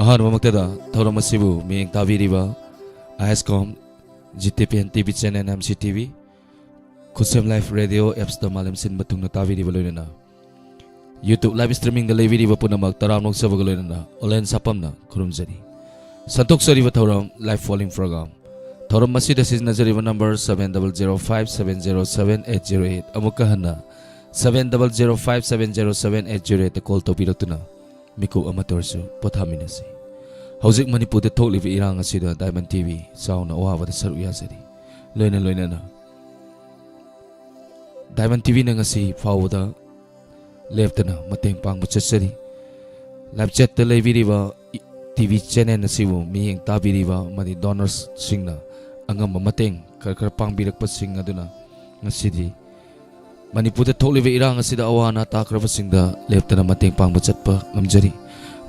ꯑꯍꯥꯟꯕꯃꯛꯇꯗ ꯊꯧꯔꯝ ꯑꯁꯤꯕꯨ ꯃꯤꯠꯌꯦꯡ ꯇꯥꯕꯤꯔꯤꯕ ISCOM GTPN TV channel MCTV ꯈꯨꯠꯁꯦꯝ ꯂꯥꯏꯐ ꯔꯦꯗꯤꯑꯣ ꯑꯦꯞꯁꯇ ꯃꯥꯂꯦꯝ ꯁꯤꯟꯕ ꯊꯨꯡꯅ ꯇꯥꯕꯤꯔꯤꯕ ꯂꯣꯏꯅꯅ YouTube ꯂꯥꯏꯚ ꯁ꯭ꯇ꯭ꯔꯤꯃꯤꯡꯗ ꯂꯩꯕꯤꯔꯤꯕ ꯄꯨꯝꯅꯃꯛ ꯇꯔꯥꯝꯅ ꯑꯣꯛꯆꯕꯒ ꯂꯣꯏꯅꯅ ꯑꯣꯟꯂꯥꯏꯟ ꯁꯥꯐꯝꯅ ꯈꯨꯔꯨꯝꯖꯔꯤ ꯁꯟꯇꯣꯛꯆꯔꯤꯕ ꯊꯧꯔꯝ ꯂꯥꯏꯐ ꯐꯣꯂꯤꯡ ꯄ꯭ꯔꯣꯒ꯭ꯔꯥꯝ ꯊꯧꯔꯝ ꯑꯁꯤꯗ ꯁꯤꯖꯤꯟꯅꯖꯔꯤꯕ ꯅꯝꯕꯔ 7005707808 ꯑꯃꯨꯛꯀ ꯍꯟꯅ 7005707808 ꯀꯣꯜ ꯇꯧꯕꯤꯔꯛꯇꯨꯅ ꯃꯤꯀꯨꯞ ꯑꯃꯠꯇ ꯑꯣꯏꯔꯁꯨ ꯄꯣꯊꯥꯃꯤꯟꯅꯁꯤ ꯍꯧꯖꯤꯛ ꯃꯅꯤꯄꯨꯔꯗ ꯊꯣꯛꯂꯤꯕ ꯏꯔꯥꯡ ꯑꯁꯤꯗ ꯗꯥꯏꯃꯟ ꯇꯤꯚꯤ ꯆꯥꯎꯅ ꯑꯋꯥꯕꯗ ꯁꯔꯨꯛ ꯌꯥꯖꯔꯤ ꯂꯣꯏꯅꯅ ꯗꯥꯏꯃꯟ ꯇꯤꯚꯤꯅ ꯉꯁꯤ ꯐꯥꯎꯕꯗ ꯂꯦꯞꯇꯅ ꯃꯇꯦꯡ ꯄꯥꯡꯕ ꯆꯠꯆꯔꯤ ꯂꯥꯏꯚ ꯆꯦꯠꯇ ꯂꯩꯕꯤꯔꯤꯕ ꯇꯤꯚꯤ ꯆꯦꯅꯦꯜ ꯑꯁꯤꯕꯨ ꯃꯤꯠꯌꯦꯡ ꯇꯥꯕꯤꯔꯤꯕ ꯑꯃꯗꯤ ꯗꯣꯅꯔꯁꯁꯤꯡꯅ ꯑꯉꯝꯕ ꯃꯇꯦꯡ ꯈꯔ ꯄꯥꯡꯕꯤꯔꯛꯄꯁꯤꯡ ꯑꯗꯨꯅ ꯉꯁꯤꯗꯤ ꯃꯅꯤꯄꯨꯔꯗ ꯊꯣꯛꯂꯤꯕ ꯏꯔꯥꯡ ꯑꯁꯤꯗ ꯑꯋꯥ ꯑꯅꯥ ꯇꯥꯈ꯭ꯔꯕꯁꯤꯡꯗ ꯂꯦꯞꯇꯅ ꯃꯇꯦꯡ ꯄꯥꯡꯕ ꯆꯠꯄ ꯉꯝꯖꯔꯤ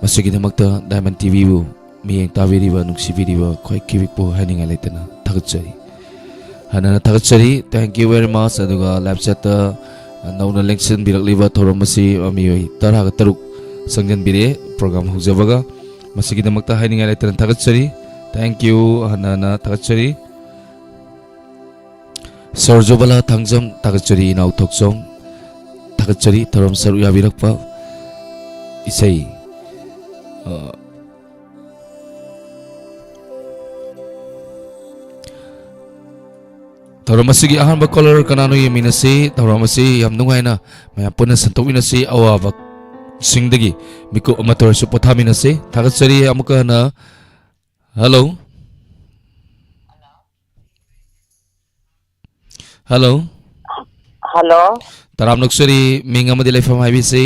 ꯃꯁꯤꯒꯤꯗꯃꯛꯇ ꯗꯥꯏꯃꯟ ꯇꯤꯚꯤꯕꯨ ꯃꯤꯠꯌꯦꯡ ꯇꯥꯕꯤꯔꯤꯕ ꯅꯨꯡꯁꯤꯕꯤꯔꯤꯕ ꯈ꯭ꯋꯥꯏꯈꯤꯕꯤꯛꯄꯨ ꯍꯥꯏꯅꯤꯡꯉꯥꯏ ꯂꯩꯇꯅ ꯊꯥꯒꯠꯆꯔꯤ ꯍꯟꯅ ꯊꯥꯒꯠꯆꯔꯤ ꯊꯦꯡꯛ ꯌꯨ ꯚꯦꯔꯤ ꯃꯆ ꯑꯗꯨꯒ ꯂꯥꯏꯚ ꯆꯦꯠꯇ ꯅꯧꯅ ꯂꯦꯡꯁꯤꯟꯕꯤꯔꯛꯂꯤꯕ ꯊꯧꯔꯝ ꯑꯁꯤ ꯃꯤꯑꯣꯏ 13 ꯁꯪꯖꯟꯕꯤꯔꯦ ꯄ꯭ꯔꯣꯒ꯭ꯔꯥꯝ ꯍꯧꯖꯕꯒ ꯃꯁꯤꯒꯤꯗꯃꯛꯇ ꯍꯥꯏꯅꯤꯡꯉꯥꯏ ꯂꯩꯇꯅ ꯊꯥꯒꯠꯆꯔꯤ ꯊꯦꯡꯛ ꯌꯨ ꯍꯟꯅ ꯊꯥꯒꯠꯆꯔꯤ ꯁꯔꯖꯣꯕꯂꯥ ꯊꯥꯡꯖꯝ ꯊꯥꯒꯠꯆꯔꯤ ꯏꯅꯥꯎ ꯊꯣꯛꯆꯣꯝ ꯊꯥꯒꯠꯆꯔꯤ ꯊꯧꯔꯝ ꯁꯔꯨꯛ ꯌꯥꯕꯤꯔꯛꯄ ꯏꯁꯩ ꯊꯧꯔꯝ ꯑꯁꯤꯒꯤ ꯑꯍꯥꯟꯕ ꯀꯣꯂꯔ ꯀꯅꯥꯅꯣ ꯌꯦꯡꯃꯤꯟꯅꯁꯤ ꯊꯧꯔꯝ ꯑꯁꯤ ꯌꯥꯝ ꯅꯨꯡꯉꯥꯏꯅ ꯃꯌꯥꯝ ꯄꯨꯟꯅ ꯁꯟꯇꯣꯛꯃꯤꯟꯅꯁꯤ ꯑꯋꯥꯕꯁꯤꯡꯗꯒꯤ ꯃꯤꯀꯨꯞ ꯑꯃꯠꯇ ꯑꯣꯏꯔꯁꯨ ꯄꯣꯊꯥꯃꯤꯟꯅꯁꯤ ꯊꯥꯒꯠꯆꯔꯤ ꯑꯃꯨꯛꯀ ꯍꯟꯅ ꯍꯜꯂꯣ ꯍꯜꯂꯣ ꯍꯜꯂꯣ ꯇꯔꯥꯝ ꯅꯣꯛꯆꯔꯤ ꯃꯤꯡ ꯑꯃꯗꯤ ꯂꯩꯐꯝ ꯍꯥꯏꯕꯤꯁꯤ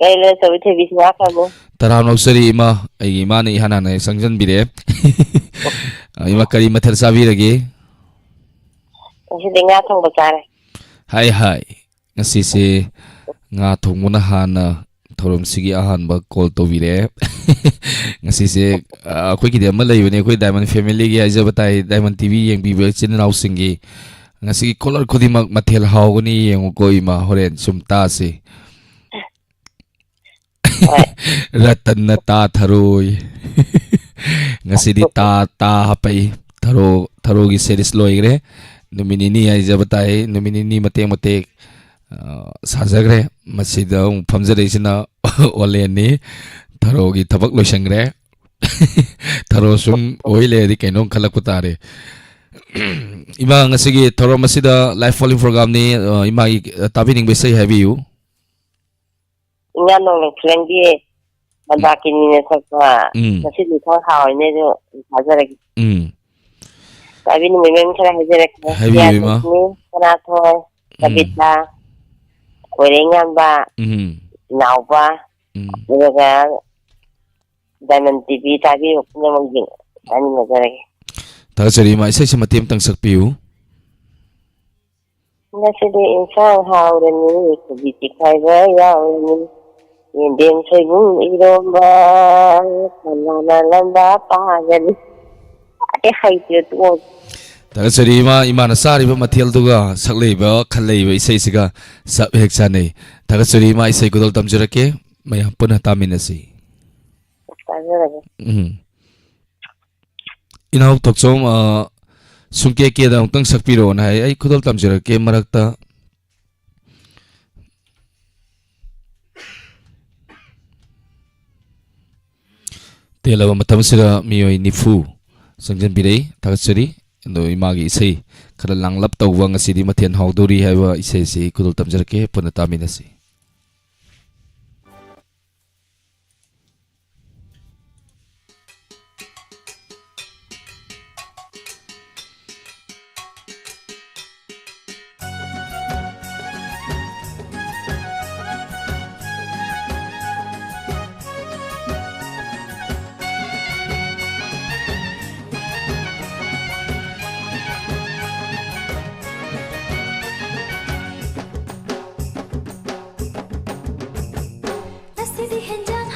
ꯀꯩꯅꯣ ꯇꯧꯕꯤ ꯊꯣꯏꯕꯤꯁꯤ ꯉꯥꯛꯈ꯭ꯔꯕꯣ ꯇꯔꯥꯝ ꯅꯣꯛꯆꯔꯤ ꯏꯃꯥ ꯑꯩꯒꯤ ꯏꯃꯥꯅ ꯏꯍꯥꯟ ꯍꯥꯟꯅ ꯆꯪꯁꯤꯟꯕꯤꯔꯦ ꯏꯃꯥ ꯀꯔꯤ ꯃꯊꯦꯜ ꯆꯥꯕꯤꯔꯒꯦ ꯉꯁꯤꯗꯤ ꯉꯥ ꯊꯣꯡꯕ ꯆꯥꯔꯦ ꯍꯥꯏ ꯉꯁꯤꯁꯦ ꯉꯥ ꯊꯣꯡꯕꯅ ꯍꯥꯟꯅ ꯊꯧꯔꯝꯁꯤꯒꯤ ꯑꯍꯥꯟꯕ ꯀꯣꯜ ꯇꯧꯕꯤꯔꯛꯑꯦ ꯉꯁꯤꯁꯦ ꯑꯩꯈꯣꯏꯒꯤꯗꯤ ꯑꯃ ꯂꯩꯕꯅꯦ ꯑꯩꯈꯣꯏ ꯗꯥꯏꯃꯟ ꯐꯦꯃꯤꯂꯤꯒꯤ ꯍꯥꯏꯖꯕ ꯇꯥꯏ ꯗꯥꯏꯃꯟ ꯇꯤꯚꯤ ꯌꯦꯡꯕꯤꯕ ꯏꯆꯤꯟ ꯏꯅꯥꯎꯁꯤꯡꯒꯤ ꯉꯁꯤꯒꯤ ꯀꯣꯂꯔ ꯈꯨꯗꯤꯡꯃꯛ ꯃꯊꯦꯜ ꯍꯥꯎꯒꯅꯤ ꯌꯦꯡꯉꯨꯀꯣ ꯏꯃꯥ ꯍꯣꯔꯦꯟ ꯁꯨꯝ ꯇꯥꯁꯤ ꯔꯇꯟꯅ ꯇꯥ ꯊꯔꯣꯏ ꯉꯁꯤꯗꯤ ꯇꯥ ꯍꯥꯞꯄꯛꯏ ꯊꯔꯣꯒꯤ ꯁꯦꯔꯤꯁ ꯂꯣꯏꯈ꯭ꯔꯦ ꯅꯨꯃꯤꯠ ꯅꯤꯅꯤ ꯍꯥꯏꯖꯕ ꯇꯥꯏ ꯅꯨꯃꯤꯠ ꯅꯤꯅꯤ ꯃꯇꯦꯛ ꯁꯥꯖꯈ꯭ꯔꯦ ꯃꯁꯤꯗ ꯑꯃꯨꯛ ꯐꯝꯖꯔꯛꯏꯁꯤꯅ ꯑꯣꯂꯦꯟꯅꯤ ꯊꯔꯣꯒꯤ ꯊꯕꯛ ꯂꯣꯏꯁꯟꯈ꯭ꯔꯦ ꯊꯔꯣ ꯁꯨꯝ ꯑꯣꯏ ꯂꯩꯔꯗꯤ ꯀꯩꯅꯣꯝ ꯈꯜꯂꯛꯄ ꯇꯥꯔꯦ ꯏꯃꯥ ꯉꯁꯤꯒꯤ ꯊꯧꯔꯝ ꯑꯁꯤꯗ ꯂꯥꯏꯐ ꯐꯣꯂꯤꯡ ꯄ꯭ꯔꯣꯒ꯭ꯔꯥꯝꯅꯤ ꯏꯃꯥꯒꯤ ꯇꯥꯕꯤꯅꯤꯡꯕ ꯏꯁꯩ ꯍꯥꯏꯕꯤꯌꯨ ꯏꯉꯥ ꯅꯣꯡꯂꯩ ꯈꯨꯂꯪꯒꯤ ꯃꯟꯗꯥꯀꯤꯅꯤꯅ ꯁꯛꯄ ꯉꯁꯤꯗꯤ ꯈꯔ ꯍꯥꯎꯏꯅꯦ ꯑꯗꯨ ꯊꯥꯖꯔꯒꯦ ꯇꯥꯕꯤꯅꯤꯡꯕ ꯃꯦꯝ ꯈꯔ ꯍꯥꯏꯖꯔꯛꯀꯦ ꯍꯥꯏꯕꯤꯌꯨ ꯏꯃꯥ ꯄꯤꯌꯥꯇꯣꯁꯅꯤ ꯁꯅꯥꯊꯣꯏ ꯀꯕꯤꯇꯥ ꯀꯣꯏꯔꯦꯡꯉꯥꯟꯕ ꯏꯅꯥꯎꯕ ꯑꯗꯨꯒ ꯗꯥꯏꯃꯟ ꯇꯤꯚꯤ ꯇꯥꯕꯤꯕ ꯄꯨꯝꯅꯃꯛ ꯌꯥꯅꯤꯡꯖꯔꯒꯦ ꯊꯥꯒꯠꯆꯔꯤ ꯏꯃꯥ ꯏꯁꯩꯁꯤ ꯃꯇꯦꯛ ꯑꯃꯇꯪ ꯁꯛꯄꯤꯌꯨ ꯉꯁꯤꯗꯤ ꯏꯟꯁꯥꯡ ꯍꯥꯎꯔꯅꯤ ꯀꯣꯕꯤ ꯆꯤꯛꯈꯥꯏꯕ ꯌꯥꯎꯔꯅꯤ ꯌꯦꯟꯗꯦꯝ ꯁꯣꯏꯕꯨꯝ ꯏꯔꯣꯝꯕ ꯃꯅꯥ ꯂꯝꯕꯥ ꯄꯥꯒꯅꯤ ꯍꯩꯇꯦ ꯇꯣꯛꯑꯣ ꯊꯥꯒꯠꯆꯔꯤ ꯏꯃꯥꯅ ꯆꯥꯔꯤꯕ ꯃꯊꯦꯜꯗꯨꯒ ꯁꯛꯂꯛꯏꯕ ꯈꯜꯂꯛꯏꯕ ꯏꯁꯩꯁꯤꯒ ꯆꯞ ꯍꯦꯛ ꯆꯥꯅꯩ ꯊꯥꯒꯠꯆꯔꯤ ꯏꯃꯥ ꯏꯁꯩ ꯈꯨꯗꯣꯜ ꯇꯝꯖꯔꯛꯀꯦ ꯃꯌꯥꯝ ꯄꯨꯟꯅ ꯇꯥꯃꯤꯟꯅꯁꯤ ꯏꯅꯥꯎ ꯊꯣꯛꯆꯣꯝ ꯁꯨꯡꯀꯦꯗ ꯑꯃꯨꯛꯇꯪ ꯁꯛꯄꯤꯔꯛꯑꯣꯅ ꯍꯥꯏ ꯑꯩ ꯈꯨꯗꯣꯜ ꯇꯝꯖꯔꯛꯀꯦ ꯃꯔꯛꯇ ꯇꯦꯜꯂꯕ ꯃꯇꯝꯁꯤꯗ ꯃꯤꯑꯣꯏ 90 ꯆꯪꯖꯟꯕꯤꯔꯛꯏ ꯊꯥꯒꯠꯆꯔꯤ ꯑꯗꯣ ꯏꯃꯥꯒꯤ ꯏꯁꯩ ꯈꯔ ꯂꯥꯡꯂꯞ ꯇꯧꯕ ꯉꯁꯤꯗꯤ ꯃꯊꯦꯜ ꯍꯥꯎꯗꯧꯔꯤ ꯍꯥꯏꯕ ꯏꯁꯩꯁꯤ ꯈꯨꯗꯣꯜ ꯇꯝꯖꯔꯛꯀꯦ ꯄꯨꯟꯅ ꯇꯥꯃꯤꯟꯅꯁꯤ ꯉꯁꯤꯗꯤ ꯍꯦꯟꯖꯥꯡ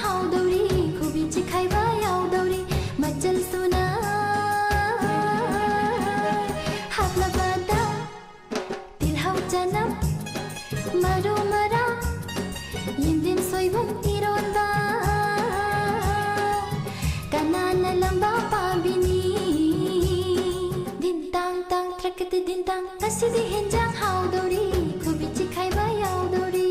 ꯍꯥꯎꯗꯧꯔꯤ ꯈꯨꯕꯤ ꯆꯤꯛꯈꯥꯏꯕ ꯌꯥꯎꯗꯧꯔꯤ ꯃꯆꯜ ꯁꯨꯅ ꯇꯤꯟꯇꯥꯡ ꯉꯁꯤꯗꯤ ꯍꯦꯟꯖꯥꯡ ꯍꯥꯎꯗꯧꯔꯤ ꯀꯣꯕꯤ ꯆꯤꯛꯈꯥꯏꯕ ꯌꯥꯎꯗꯧꯔꯤ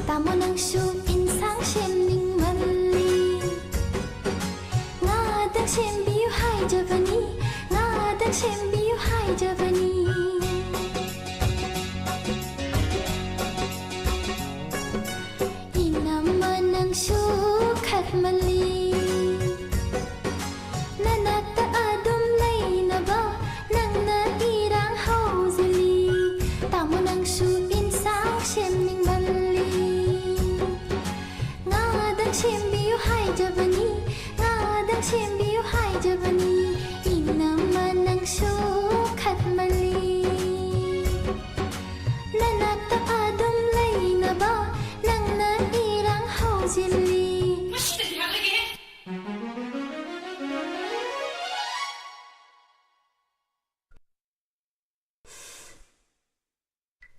Tamo nangsu insang semningmalli ngadang sembiu hai javani ngadang sembiu hai javani inamma nangsu khatmalli nanata adum lainaba nangna irang hauzili tamo nangsu insang semningmalli sembiu hai javani ngadang sembiu hai javani inamma nangsu khatmali nanata adum lainaba nangna irang hauzili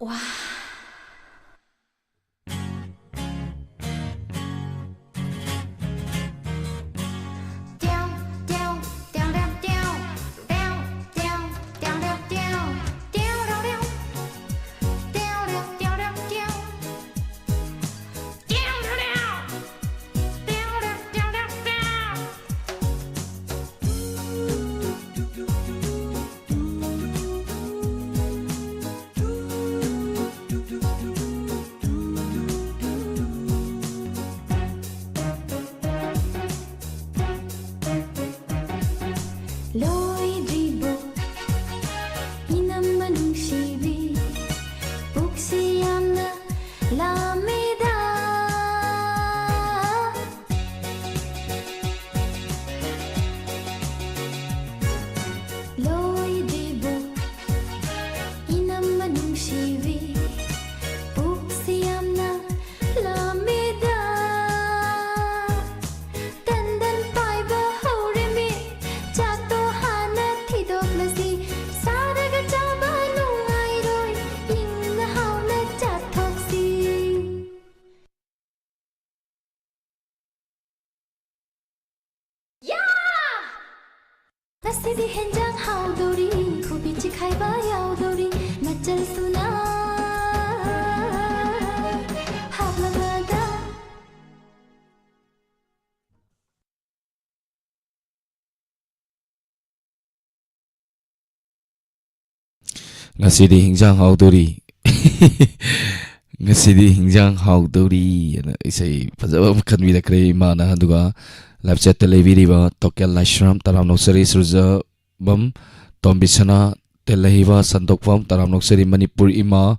Wow. Loi dribo inamma nungsibi puksi yamna lameda Loi dribo inamma nungsibi puksi yamna lameda Tandan paiba hauremi chato hana thidoklasi saraga chaba nungairoi ingna hauna chathoksi Nasidi henjang haudori kobi chikhaiba yaudori machal suna hablagada Ngasidi hingjang haudori ngasidi hingjang haudori ana isai fajaba makhan bi dakre mana aduga live chat televiriba tokel lashram taram noksari surja bam tombisana telahiba sandokpam taram noksari manipur ima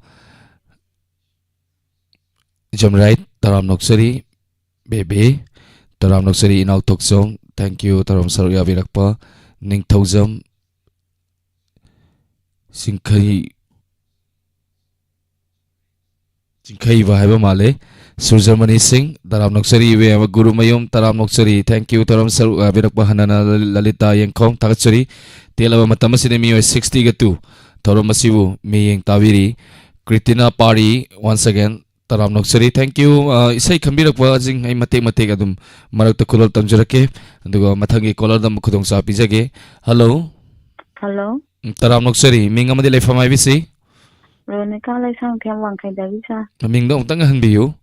jamrait taram noksari bebe taram noksari inau toksong thank you taram sarya birakpa ningthaujam Jinkai Vahaba Male, Surjamani Singh, Taram Noksari, we have a Guru Mayum, Taram Noksari, thank you, Taram Sar, Virakbahanana, Lalita Yankong, Tagatsuri, Telava Matamasinemi, 60 Gatu, Taram Masivu, me and Taviri, Kritina Party, once again, Taram Noksari, thank you, Isai Kambira Jing, I Mate Mategadum, Marakta Kulal Tamjurake, and the Matangi Kolar Dam Kudong Sapizage. Hello. Hello. Taram Noksari, Mingamadi from IVC. Ronika lai sang thiam wang khai dagi sa. Ming dong tang han biu.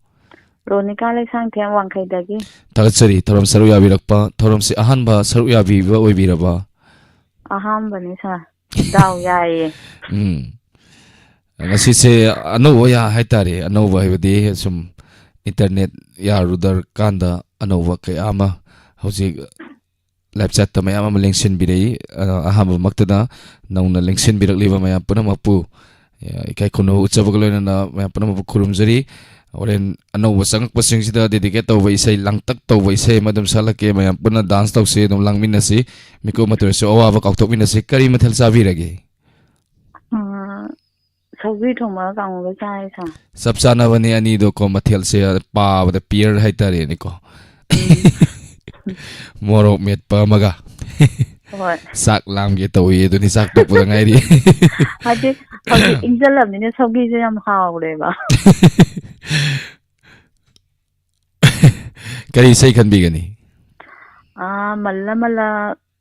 Ronika lai sang thiam wang khai dagi. Tagatsari thoram saru ya birakpa thoram se ahan ba saru ya bi ba oi biraba. Aham bani sa. Dau yai. Ngasi se ano ya haitare ano ba hebdi sum internet ya rudar kanda ano wa kay ama hoji live chat ta mayam ama lengsin birei aham maktada nauna lengsin birak liba mayam puna mapu ꯏꯀꯥꯏ ꯈꯨꯅꯧ ꯎꯠꯆꯕꯒ ꯂꯣꯏꯅꯅ ꯃꯌꯥꯝ ꯄꯨꯝꯅꯃꯛ ꯈꯨꯔꯨꯝꯖꯔꯤ ꯍꯣꯔꯦꯟ ꯑꯅꯧꯕ ꯆꯪꯉꯛꯄꯁꯤꯡꯁꯤꯗ dedicate ꯇꯧꯕ ꯏꯁꯩ ꯂꯥꯡꯇꯛ ꯇꯧꯕ ꯏꯁꯩ ꯑꯃ ꯑꯗꯨꯝ ꯁꯛꯂꯛꯀꯦ ꯃꯌꯥꯝ ꯄꯨꯟꯅ ꯗꯥꯟꯁ ꯇꯧꯁꯤ ꯑꯗꯨꯝ ꯂꯥꯡꯃꯤꯟꯅꯁꯤ ꯃꯤꯀꯨꯞ ꯃꯇꯨꯡꯗꯁꯨ ꯑꯋꯥꯕ ꯀꯥꯎꯊꯣꯛꯃꯤꯟꯅꯁꯤ ꯀꯔꯤ ꯃꯊꯦꯜ ꯆꯥꯕꯤꯔꯒꯦ ꯁꯧꯒ꯭ꯔꯤ ꯊꯣꯡꯕ ꯀꯥꯡꯉꯧꯒ ꯆꯥꯏ ꯁꯥꯔ ꯆꯞ ꯆꯥꯅꯕꯅꯤ ꯑꯅꯤꯗꯣ ꯀꯣ ꯃꯊꯦꯜꯁꯦ ꯄꯥꯕꯗ ꯄꯤꯌꯔ ꯍꯥꯏꯇꯥꯔꯦꯅꯦꯀꯣ ꯃꯣꯔꯣꯛ ꯃꯦꯠꯄ ꯑꯃꯒ ꯍꯣꯏ ꯆꯥꯛ ꯂꯥꯝꯒꯦ ꯇꯧꯏ ꯑꯗꯨꯅꯤ ꯆꯥꯛ ꯇꯣꯛꯄꯗ ꯉꯥꯏꯔꯤ ꯍꯥꯏꯗꯤ ꯍꯧꯖꯤꯛ ꯏꯪꯁꯜꯂꯕꯅꯤꯅ ꯁꯧꯒ꯭ꯔꯤꯁꯦ ꯌꯥꯝ ꯍꯥꯎꯔꯦꯕ ꯀꯔꯤ ꯏꯁꯩ ꯈꯟꯕꯤꯒꯅꯤ ꯃꯜꯂ ꯃꯜꯂ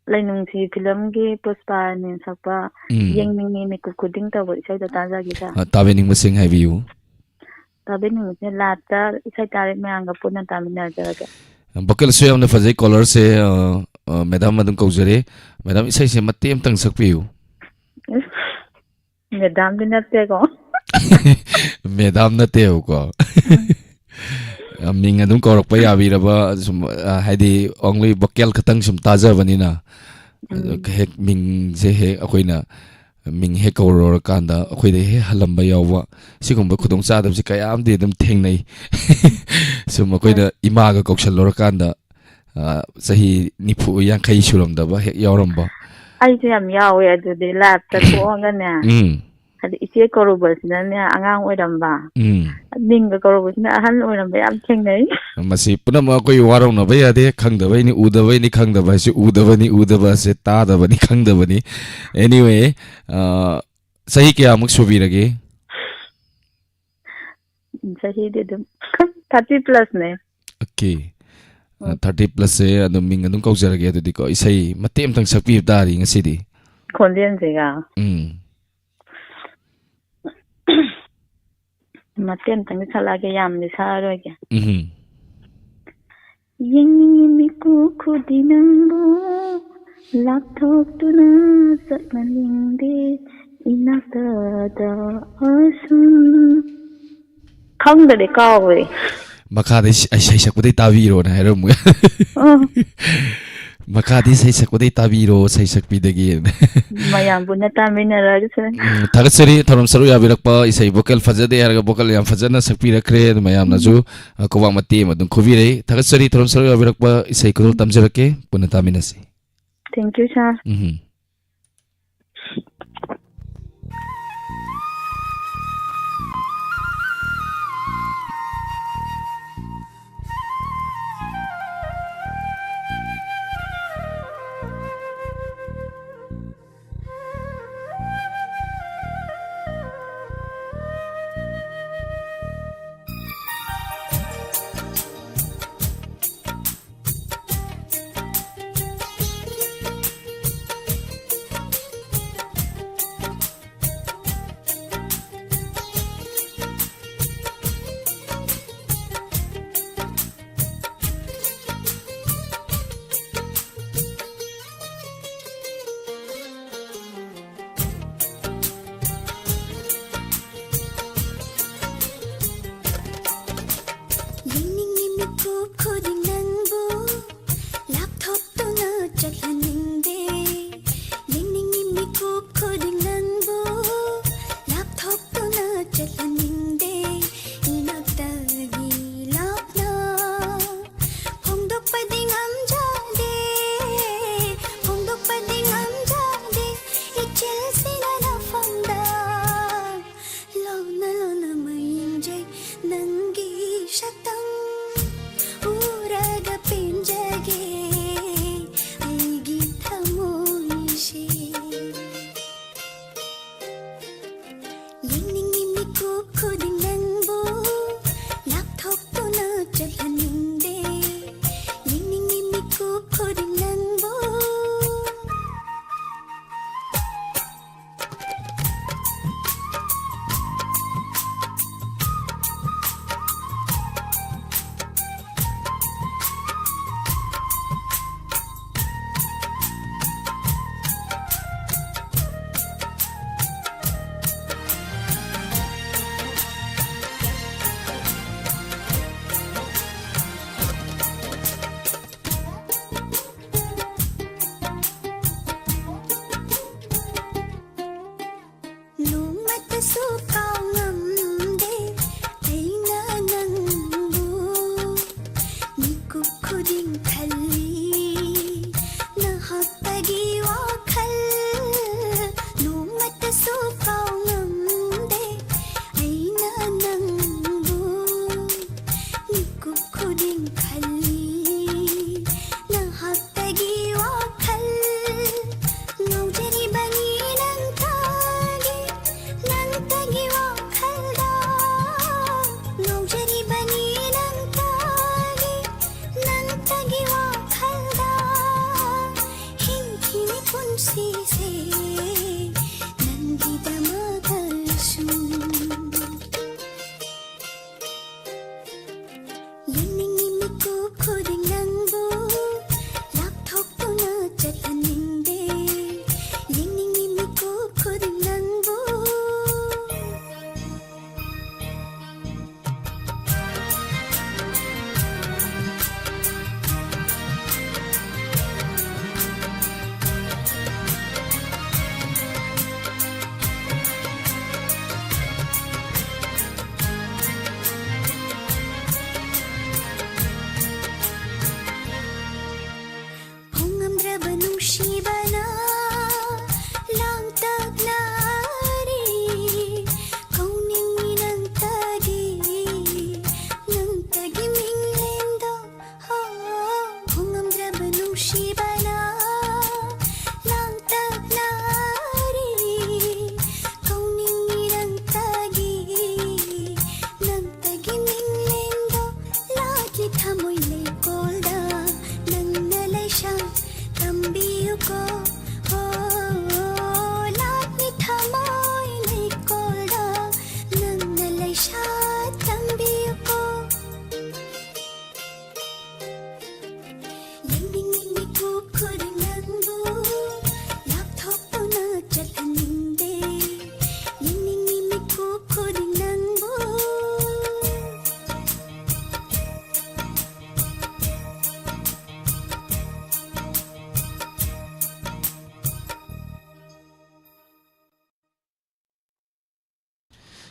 ꯂꯩꯅꯨꯡꯁꯤ ꯐꯤꯂꯝꯒꯤ ꯄꯨꯁꯄꯥꯔꯥꯅꯤ ꯁꯛꯄ ꯌꯦꯡꯅꯤꯡꯉꯤ ꯃꯤꯀꯨꯞ ꯈꯨꯗꯤꯡ ꯇꯧꯕ ꯏꯁꯩꯗꯣ ꯇꯥꯖꯒꯦ ꯁꯥꯔ ꯇꯥꯕꯤꯅꯤꯡꯕꯁꯤꯡ ꯍꯥꯏꯕꯤꯌꯨ ꯇꯥꯕꯤꯅꯤꯡꯕꯁꯦ ꯂꯥꯁꯇ ꯏꯁꯩ ꯇꯥꯔꯤꯛ ꯃꯌꯥꯝꯒ ꯄꯨꯟꯅ ꯇꯥꯃꯤꯟꯅꯖꯔꯒꯦ ꯚꯣꯀꯦꯜꯁꯨ ꯌꯥꯝꯅ ꯐꯖꯩ ꯀꯣꯂꯔꯁꯦ ꯃꯦꯗꯥꯝ ꯑꯗꯨꯝ ꯀꯧꯖꯔꯦ ꯃꯦꯗꯥꯝ ꯏꯁꯩꯁꯦ ꯃꯇꯦꯛ ꯑꯃꯇꯪ ꯁꯛꯄꯤꯌꯨ ꯃꯦꯗꯥꯝꯗꯤ ꯅꯠꯇꯦꯀꯣ ꯃꯦꯗꯥꯝ ꯅꯠꯇꯦꯕꯀꯣ ꯃꯤꯡ ꯑꯗꯨꯝ ꯀꯧꯔꯛꯄ ꯌꯥꯕꯤꯔꯕ ꯁꯨꯝ ꯍꯥꯏꯗꯤ ꯑꯣꯡꯂꯤ ꯚꯣꯀꯦꯜ ꯈꯛꯇꯪ ꯁꯨꯝ ꯇꯥꯖꯕꯅꯤꯅ ꯍꯦꯛ ꯃꯤꯡꯁꯦ ꯍꯦꯛ ꯑꯩꯈꯣꯏꯅ ꯃꯤꯡ ꯍꯦꯛ ꯀꯧꯔꯨꯔꯀꯥꯟꯗ ꯑꯩꯈꯣꯏꯗ ꯍꯦꯛ ꯍꯜꯂꯝꯕ ꯌꯥꯎꯕ ꯁꯤꯒꯨꯝꯕ ꯈꯨꯗꯣꯡꯆꯥꯗꯕꯁꯤ ꯀꯌꯥꯝꯗꯤ ꯑꯗꯨꯝ ꯊꯦꯡꯅꯩ ꯁꯨꯝ ꯑꯩꯈꯣꯏꯅ ꯏꯃꯥꯒ ꯀꯧꯁꯜꯂꯨꯔꯀꯥꯟꯗ ꯆꯍꯤ 40-50 ꯁꯨꯔꯝꯗꯕ ꯍꯦꯛ ꯌꯥꯎꯔꯝꯕ ꯑꯩꯁꯨ ꯌꯥꯝ ꯌꯥꯎꯋꯦ ꯑꯗꯨꯗꯤ ꯂꯥꯏꯐꯇ ꯊꯣꯛꯑꯒꯅꯦ ꯍꯥꯏꯗꯤ ꯏꯆꯦ ꯀꯧꯔꯨꯕꯁꯤꯅꯅꯦ ꯑꯉꯥꯡ ꯑꯣꯏꯔꯝꯕ ꯃꯤꯡꯒ ꯀꯧꯔꯨꯕꯁꯤꯅ ꯑꯍꯜ ꯑꯣꯏꯔꯝꯕ ꯌꯥꯝ ꯊꯦꯡꯅꯩ ꯃꯁꯤ ꯄꯨꯝꯅꯃꯛ ꯑꯩꯈꯣꯏ ꯋꯥꯔꯧꯅꯕ ꯌꯥꯗꯦ ꯈꯪꯗꯕꯩꯅꯤ ꯎꯗꯕꯩꯅꯤ ꯈꯪꯗꯕ ꯍꯥꯏꯁꯤ ꯎꯗꯕꯅꯤ ꯎꯗꯕ ꯍꯥꯏꯁꯤ ꯇꯥꯗꯕꯅꯤ ꯈꯪꯗꯕꯅꯤ ꯑꯦꯅꯤꯋꯦ ꯆꯍꯤ ꯀꯌꯥꯃꯨꯛ ꯁꯨꯕꯤꯔꯒꯦ ꯆꯍꯤꯗꯤ ꯑꯗꯨꯝ 30+ ꯑꯣꯀꯦ 30+ ꯑꯗꯨꯝ ꯃꯤꯡ ꯑꯗꯨꯝ ꯀꯧꯖꯔꯒꯦ ꯑꯗꯨꯗꯤꯀꯣ ꯏꯁꯩ ꯃꯇꯦꯛ ꯑꯃꯇꯪ ꯁꯛꯄꯤꯕ ꯇꯥꯔꯤ ꯉꯁꯤꯗꯤ ꯈꯣꯟꯖꯦꯜꯁꯤꯒ ꯃꯇꯦꯛ ꯑꯃꯇꯪ ꯁꯛꯂꯛꯑꯒꯦ ꯌꯥꯝꯗꯤ ꯁꯛꯑꯔꯣꯏꯒꯦ ꯌꯦꯡꯅꯤꯡꯉꯤ ꯃꯤꯀꯨꯞ ꯈꯨꯗꯤꯡ ꯅꯪꯕꯨ ꯂꯥꯞꯊꯣꯛꯇꯨꯅ ꯆꯠꯅꯅꯤꯡꯗꯦ ꯏꯅꯥꯛꯇꯗ ꯑꯁꯨꯝ ꯈꯪꯗ꯭ꯔꯗꯤ ꯀꯥꯎꯋꯦ ꯃꯈꯥꯗ ꯏꯁꯩ ꯁꯛꯄꯗꯩ ꯇꯥꯕꯤꯔꯣꯅ ꯍꯥꯏꯔꯝꯃꯨ ꯃꯈꯥꯗꯤ ꯏꯁꯩ ꯁꯛꯄꯗꯩ ꯇꯥꯕꯤꯔꯣ ꯁꯩꯁꯛꯄꯤꯗꯒꯤ ꯃꯌꯥꯝ ꯄꯨꯟꯅ ꯇꯥꯃꯤꯟꯅꯔꯒ ꯊꯥꯒꯠꯆꯔꯤ ꯊꯧꯔꯝ ꯁꯔꯨꯛ ꯌꯥꯕꯤꯔꯛꯄ ꯏꯁꯩ ꯚꯣꯀꯦꯜ ꯐꯖꯗꯦ ꯍꯥꯏꯔꯒ ꯚꯣꯀꯦꯜ ꯌꯥꯝ ꯐꯖꯅ ꯁꯛꯄꯤꯔꯛꯈ꯭ꯔꯦ ꯑꯗꯨ ꯃꯌꯥꯝꯅꯁꯨ ꯀꯣꯕꯥꯛ ꯃꯇꯦꯛ ꯑꯃ ꯑꯗꯨꯝ ꯈꯨꯕꯤꯔꯛꯏ ꯊꯥꯒꯠꯆꯔꯤ ꯊꯧꯔꯝ ꯁꯔꯨꯛ ꯌꯥꯕꯤꯔꯛꯄ ꯏꯁꯩ ꯈꯨꯗꯣꯜ ꯇꯝꯖꯔꯛꯀꯦ ꯄꯨꯟꯅ ꯇꯥꯃꯤꯟꯅꯁꯤ thank you sir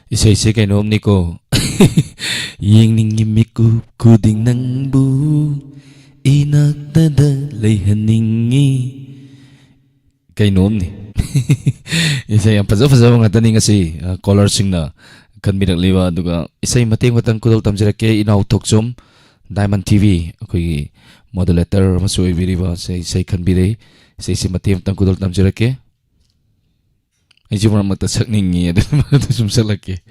Isa-isa kay noom ni ko. Yang ningimikup kuding ng bu inagdadalay haningi. Kay noom ni. Isa yung pasaw-pasaw mga taning kasi color sing na kan binagliwa duga. Isa yung mating watang kudol tamsira kay inautok som Diamond TV. Ako'y modulator masuwi biriba sa isa kan bire. Isa mating watang kudol tamsira kay. Ay cuma matasak ningi ada mana sumsel lagi.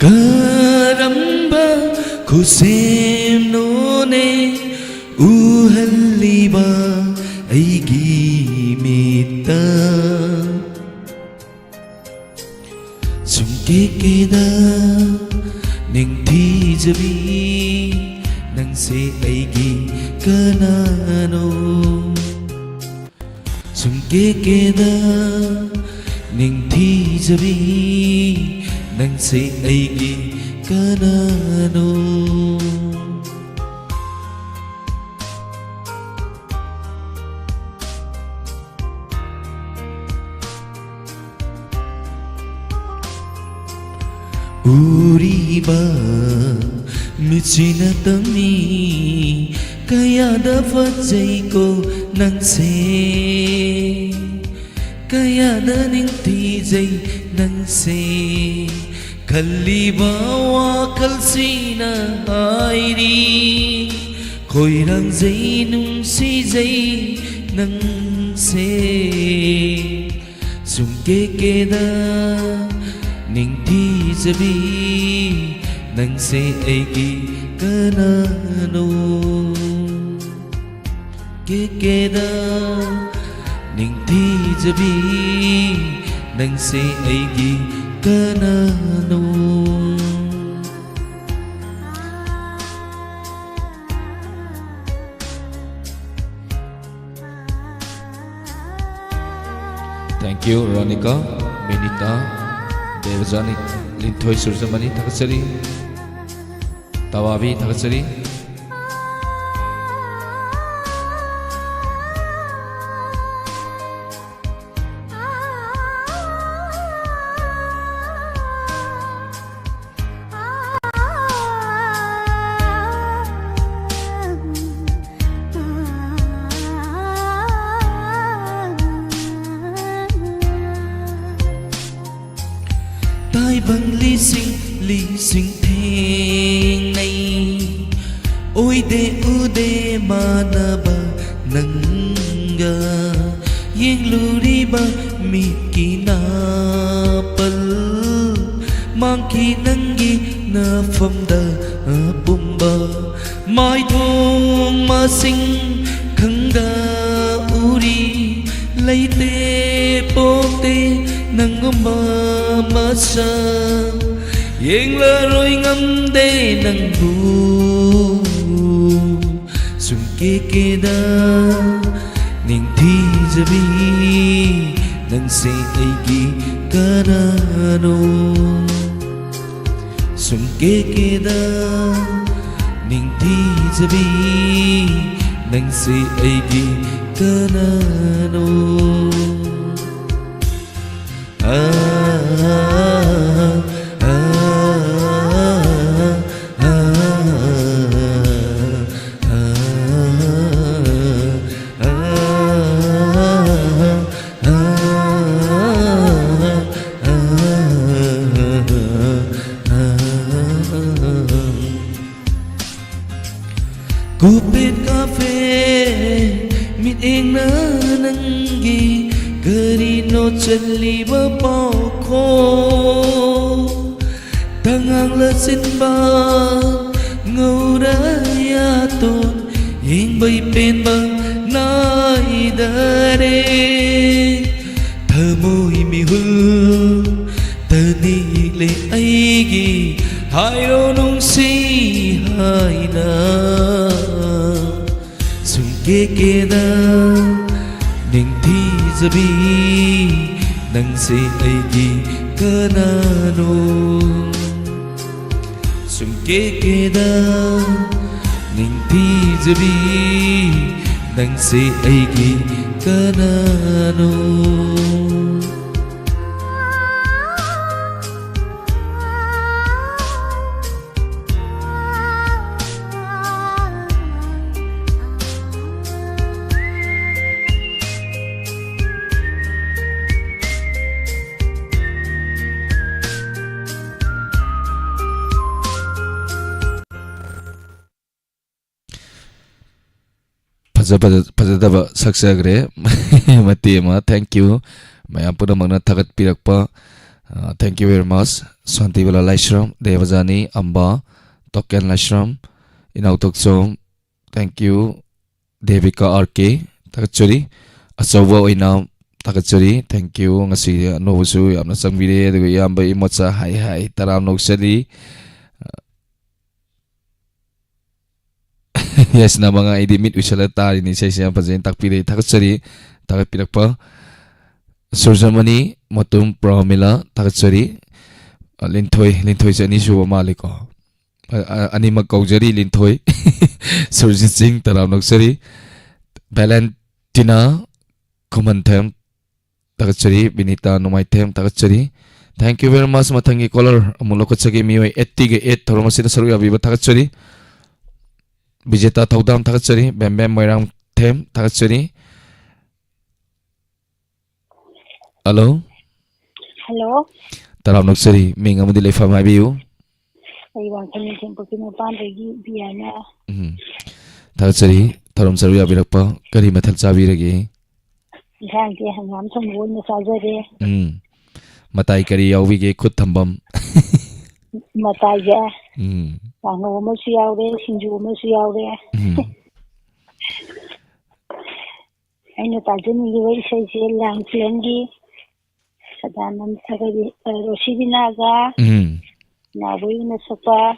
Karamba kusem none uhaliba aigi mita sumkikida ning tijabi nang se aigi kanano sumkikida ning tijabi nang se aigi kanano uriba michina tami kaya dapat ko nang se kaya daning tijay nang se kalibawa kalsina airi khối dây nung si dây nâng xe dùng kê da ning thi zabi nang se egi kanano kê da ning thi zabi nang se egi kanano. Thank you, Ronica, Benita, Devajani, Linthoi Surzamani, Thakatsari, Tawabi, Thakatsari. Tai bằng ly sinh thênh này ôi đê u đê mà na ba nâng ga yên lu đi ba mi kỳ na pal mang kỳ nâng gi na phong da bum ba mai thong ma sinh khăng ga u đi lấy tê bô tê nâng mà sa yên lơ rồi ngâm đê nâng bu sung kê da ning thi zabi nâng se egi kanano sung kê da ning thi zabi nâng se egi kanano. Kupit cafe mit eng na nangi Garino chân ba bao khô tangang la xin ba ngâu đã ya tôn hình bay bên băng nai đã đê thơ môi mi hư tơ ni lệ ai gi hai đô nung si hai na sung kê da ning thi zabi nang se egi kanano sung kê da ning thi zabi nang se egi kanano. Pazadaba saksagre matima thank you maya pura magna thagat pirakpa thank you very much Santi Bala Laishram Devajani Amba Token Laishram Inautoksom thank you Devika RK Takachuri Asawa Oina Takachuri thank you ngasi nobusu yamna sangbire aduga yamba imotsa hai taram noksali yes na mga idimit usala tari ni say siya pasin takpiri takatsari takpirakpa Surzamani Motum Pramila takatsari Linthoi sa ni suwa maliko ani magkaujari Linthoi Surjit Singh taram nagsari Valentina Kumantem takatsari Benita Numaitem takatsari thank you very much matangi caller amulokot sa gimiway 80 thoromasina saruya biba takatsari Vijeta Thaudam Thakatsari Bam Moirang Them Thakatsari. Hello. Hello. Taram Naksari Ming Amudi Lefa Mabiu. I want to meet him because my band is Vienna. ꯊꯥꯒꯠꯆꯔꯤ ꯊꯧꯔꯝ ꯁꯔꯨꯛ ꯌꯥꯕꯤꯔꯛꯄ ꯀꯔꯤ ꯃꯊꯦꯜ ꯆꯥꯕꯤꯔꯒꯦ ꯏꯟꯁꯥꯡꯁꯦ ꯍꯪꯒꯥꯝ ꯊꯣꯡꯕ ꯑꯣꯏꯅ ꯆꯥꯖꯔꯦ ꯃꯇꯥꯏ ꯀꯔꯤ ꯌꯥꯎꯕꯤꯒꯦ ꯈꯨꯠ ꯊꯝꯕꯝ ꯃꯇꯥꯏꯁꯦ ꯎꯝ ꯀꯥꯡꯍꯧ ꯑꯃꯁꯨ ꯌꯥꯎꯔꯦ ꯁꯤꯡꯖꯨ ꯑꯃꯁꯨ ꯌꯥꯎꯔꯦ ꯑꯩꯅ ꯇꯥꯖꯅꯤꯡꯂꯤꯕ ꯏꯁꯩꯁꯦ ꯂꯥꯡꯐ꯭ꯂꯦꯟꯒꯤ ꯁꯗꯥꯅꯟꯗ ꯁꯥꯒꯩ ꯔꯣꯁꯤꯕꯤꯅꯥꯒ ꯅꯥꯎꯕꯣꯏꯅ ꯁꯛꯄ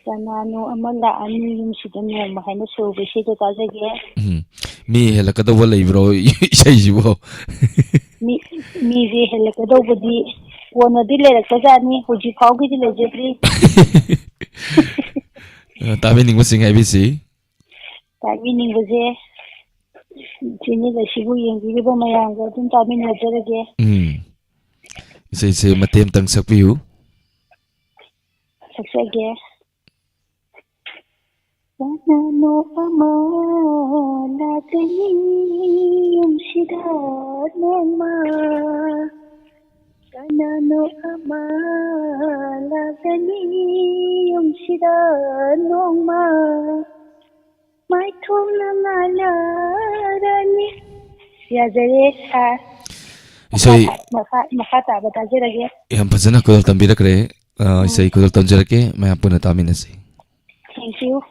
ꯀꯅꯥꯅꯣ ꯑꯃ ꯂꯥꯛꯑꯅꯤ ꯌꯨꯝꯁꯤꯗ ꯅꯣꯡꯃ ꯍꯥꯏꯅ ꯁꯨꯔꯕ ꯏꯁꯩꯗꯣ ꯇꯥꯖꯒꯦ ꯃꯤ ꯍꯦꯜꯂꯛꯀꯗꯧꯕ ꯂꯩꯕ꯭ꯔꯣ ꯏꯁꯩꯁꯤꯕꯨ ꯃꯤꯁꯦ ꯍꯦꯜꯂꯛꯀꯗꯧꯕꯗꯤ ꯀꯣꯟꯅꯗꯤ ꯂꯩꯔꯛꯀꯖꯥꯠꯅꯤ ꯍꯧꯖꯤꯛ ꯐꯥꯎꯒꯤꯗꯤ ꯂꯩꯖꯗ꯭ꯔꯤ ꯇꯥꯕꯤꯅꯤꯡꯕꯁꯤꯡ ꯍꯥꯏꯕꯤꯁꯤ ꯇꯥꯕꯤꯅꯤꯡꯕꯁꯦ ꯁꯤꯕꯨ ꯌꯦꯡꯕꯤꯔꯤꯕ ꯃꯌꯥꯝꯒ ꯑꯗꯨꯝ ꯇꯥꯃꯤꯟꯅꯖꯔꯒꯦ ꯏꯁꯩꯁꯦ ꯃꯇꯦꯛ ꯑꯃꯇꯪ ꯁꯛꯄꯤꯌꯨ ꯁꯛꯆꯒꯦ ꯀꯅꯥꯅꯣ ꯑꯃ ꯂꯥꯛꯀꯅꯤ ꯌꯨꯝꯁꯤꯗ ꯅꯣꯡꯃ ꯀꯅꯥꯅꯣ ꯑꯃ ꯂꯥꯛꯀꯅꯤ ꯌꯨꯝꯁꯤꯗ ꯅꯣꯡꯃ ꯃꯥꯏꯊꯣꯡꯅ ꯉꯥꯜꯂꯔꯅꯤ ꯌꯥꯖꯔꯦ ꯏꯁꯩ ꯃꯈꯥ ꯇꯥꯕ ꯇꯥꯖꯔꯒꯦ ꯌꯥꯝ ꯐꯖꯅ ꯈꯨꯗꯣꯜ ꯇꯝꯕꯤꯔꯛꯈ꯭ꯔꯦ ꯏꯁꯩ ꯈꯨꯗꯣꯜ ꯇꯝꯖꯔꯛꯀꯦ ꯃꯌꯥꯝ ꯄꯨꯟꯅ ꯇꯥꯃꯤꯟꯅꯁꯤ Thank you.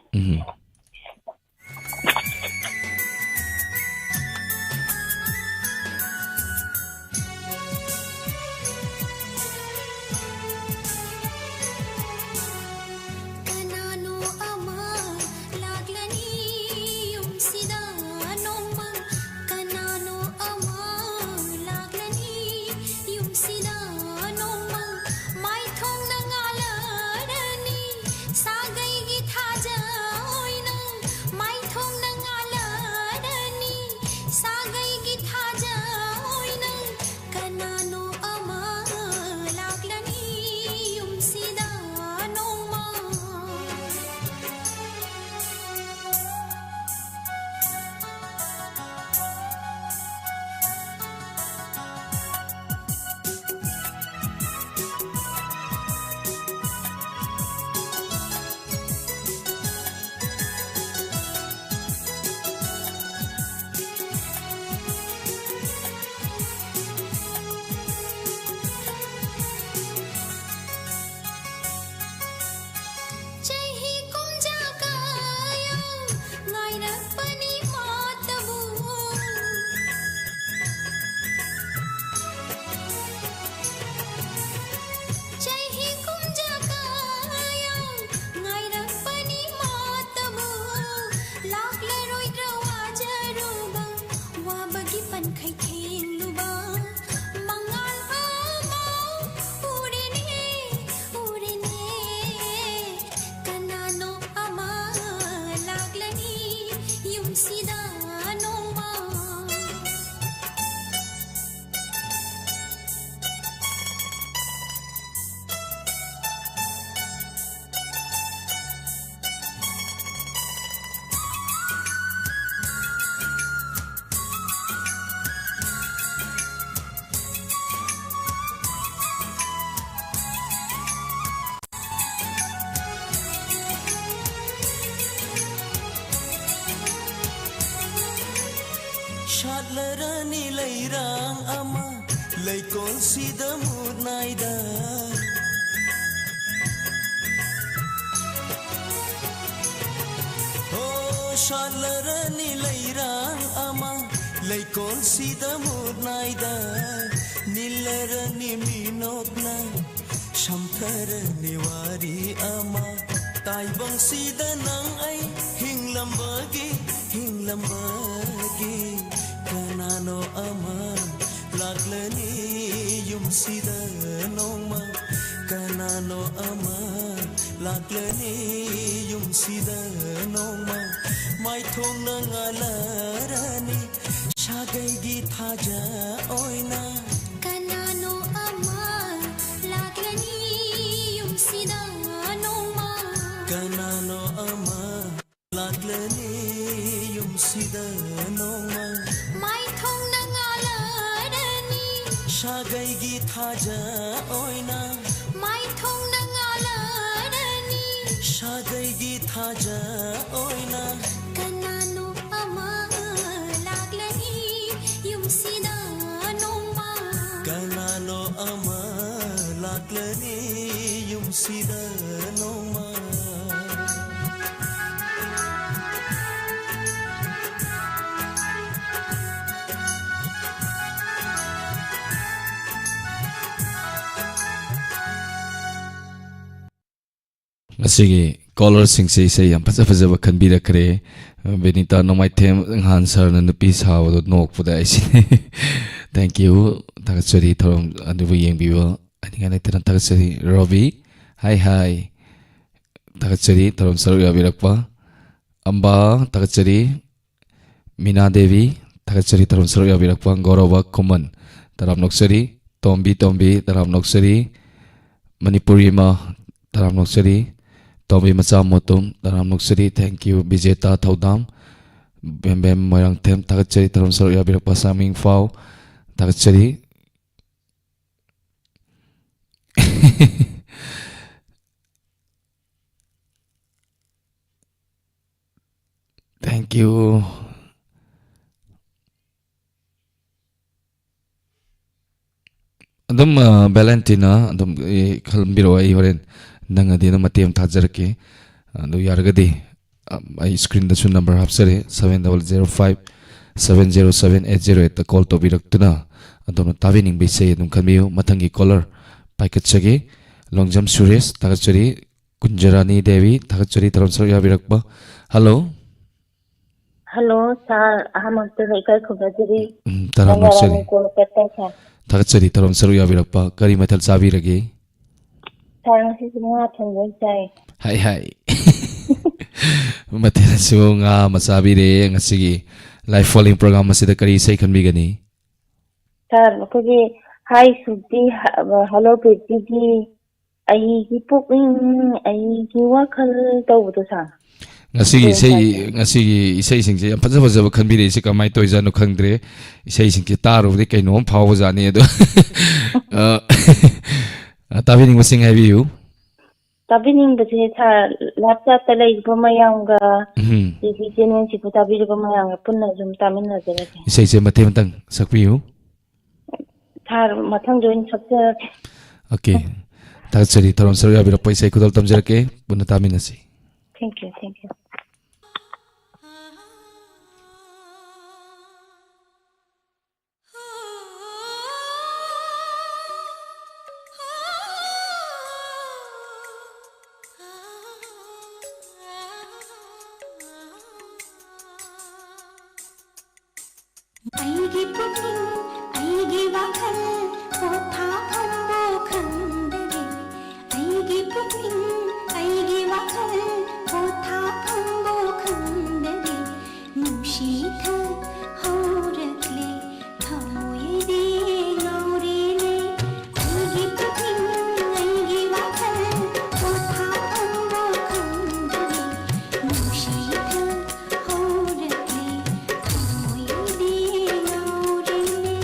ꯁꯥꯠꯂꯔꯅꯤ ꯂꯩꯔꯥꯡ ꯑꯃ ꯂꯩꯀꯣꯜꯁꯤꯗ ꯃꯨꯠꯅꯥꯏꯗ ꯁꯥꯠꯂꯔꯅꯤ ꯂꯩꯔꯥꯡ ꯑꯃ ꯂꯩꯀꯣꯜꯁꯤꯗ ꯃꯨꯠꯅꯥꯏꯗ ꯅꯤꯜꯂꯔꯅꯤ ꯃꯤꯅꯣꯛꯅ ꯁꯝꯊꯔꯅꯤ ꯋꯥꯔꯤ ꯑꯃ ꯇꯥꯏꯕꯪꯁꯤꯗ ꯅꯪ ꯑꯩ ꯍꯤꯡꯂꯝꯕꯒꯤ ꯀꯅꯥꯅꯣ ꯑꯃ ꯂꯥꯛꯂꯅꯤ ꯌꯨꯝꯁꯤꯗ ꯅꯣꯡꯃ ꯀꯅꯥꯅꯣ ꯑꯃ ꯂꯥꯛꯂꯅꯤ ꯌꯨꯝꯁꯤꯗ ꯅꯣꯡꯃ ꯃꯥꯏꯊꯣꯡꯅ ꯉꯥꯜꯂꯔꯅꯤ ꯁꯥꯒꯩꯒꯤ ꯊꯥꯖ ꯑꯣꯏꯅ ꯀꯅꯥꯅꯣ ꯑꯃ ꯂꯥꯛꯂꯅꯤ ꯌꯨꯝꯁꯤꯗ ꯅꯣꯡꯃ ꯀꯅꯥꯅꯣ ꯑꯃ ꯂꯥꯛꯂꯅꯤ ꯌꯨꯝꯁꯤꯗ ꯅꯣꯡꯃ ꯃꯥꯏꯊꯣꯡꯅ ꯉꯥꯜꯂꯔꯅꯤ ꯁꯥꯒꯩꯒꯤ ꯊꯥꯖ ꯑꯣꯏꯅ ꯃꯥꯏꯊꯣꯡꯅ ꯉꯥꯜꯂꯔꯅꯤ ꯁꯥꯒꯩꯒꯤ ꯊꯥꯖ ꯑꯣꯏꯅ ꯀꯅꯥꯅꯣ ꯑꯃ ꯂꯥꯛꯂꯅꯤ ꯌꯨꯝꯁꯤꯗ ꯅꯣꯡꯃ ꯀꯅꯥꯅꯣ ꯑꯃ ꯂꯥꯛꯂꯅꯤ ꯌꯨꯝꯁꯤꯗ ꯅꯣꯡꯃ ngasi caller sing sei sei yam phaja phaja ba khanbira kare benita nomai them han sir na nupi saw do nok puda isi thank you tagachari thorom adu yeng biwa ani ngane tan tagachari robi hi hi tagachari thorom saru ya birakpa amba tagachari mina devi tagachari thorom saru ya birakpa gorova kuman taram noksari tombi tombi taram noksari manipuri ma taram noksari Tombi Macha Motum Taram Nuksari thank you Bijeta Thaudam Bem Bem Moirang Them Tagachari Taram Saru Ya Birak Pasaming Fau Tagachari thank you adum Valentina adum khalmbiro ai horen nang adi na matiyam thajarke adu yaragadi ai screen da su number hapsare 7005 70780 ta call to biraktuna adon tawining be say dum khanbiu mathangi caller paikachage longjam suresh tagachari kunjarani devi tagachari taramsar ya birakba hello hello sir ahamte kai khobajiri taramsari kolkata sir tagachari taramsar ya birakba kari mathal sabirage sarang si nga thongoi chai hai hai mathil su nga masabire ngasigi live following program asida kari sei khanbigani sir kogi hi suti hello priti ai gi puping ai gi wakhal tawdu sa ngasi isai sing je phaja phaja khanbire se kamai toijanu khangdre isai sing ki taru de kainom phaw jani ado tabining wasing have you tabining base tha lapta talai bamayanga TV channel si putabir bamayanga punna zum tamin na jere isai se mathe matang sakpiu thar mathang join sakta okay tagachari thorom sarya bira paisa kudal tamjarake punna taminasi thank you ꯑꯩꯒꯤ ꯄꯨꯛꯅꯤꯡ ꯑꯩꯒꯤ ꯋꯥꯈꯜ ꯄꯣꯊꯥꯐꯝꯕꯨ ꯈꯪꯗꯔꯦ ꯑꯩꯒꯤ ꯄꯨꯛꯅꯤꯡ ꯑꯩꯒꯤ ꯋꯥꯈꯜ ꯄꯣꯊꯥꯐꯝꯕꯨ ꯈꯪꯗꯔꯦ ꯅꯨꯡꯁꯤꯊꯛ ꯍꯧꯔꯛꯂꯦ ꯊꯃꯣꯏꯗꯤ ꯉꯥꯎꯔꯦꯅꯦ ꯑꯩꯒꯤ ꯄꯨꯛꯅꯤꯡ ꯑꯩꯒꯤ ꯋꯥꯈꯜ ꯄꯣꯊꯥꯐꯝꯕꯨ ꯈꯪꯗꯔꯦ ꯅꯨꯡꯁꯤꯊꯛ ꯍꯧꯔꯛꯂꯦꯊꯃꯣꯏꯗꯤ ꯉꯥꯎꯔꯦꯅꯦ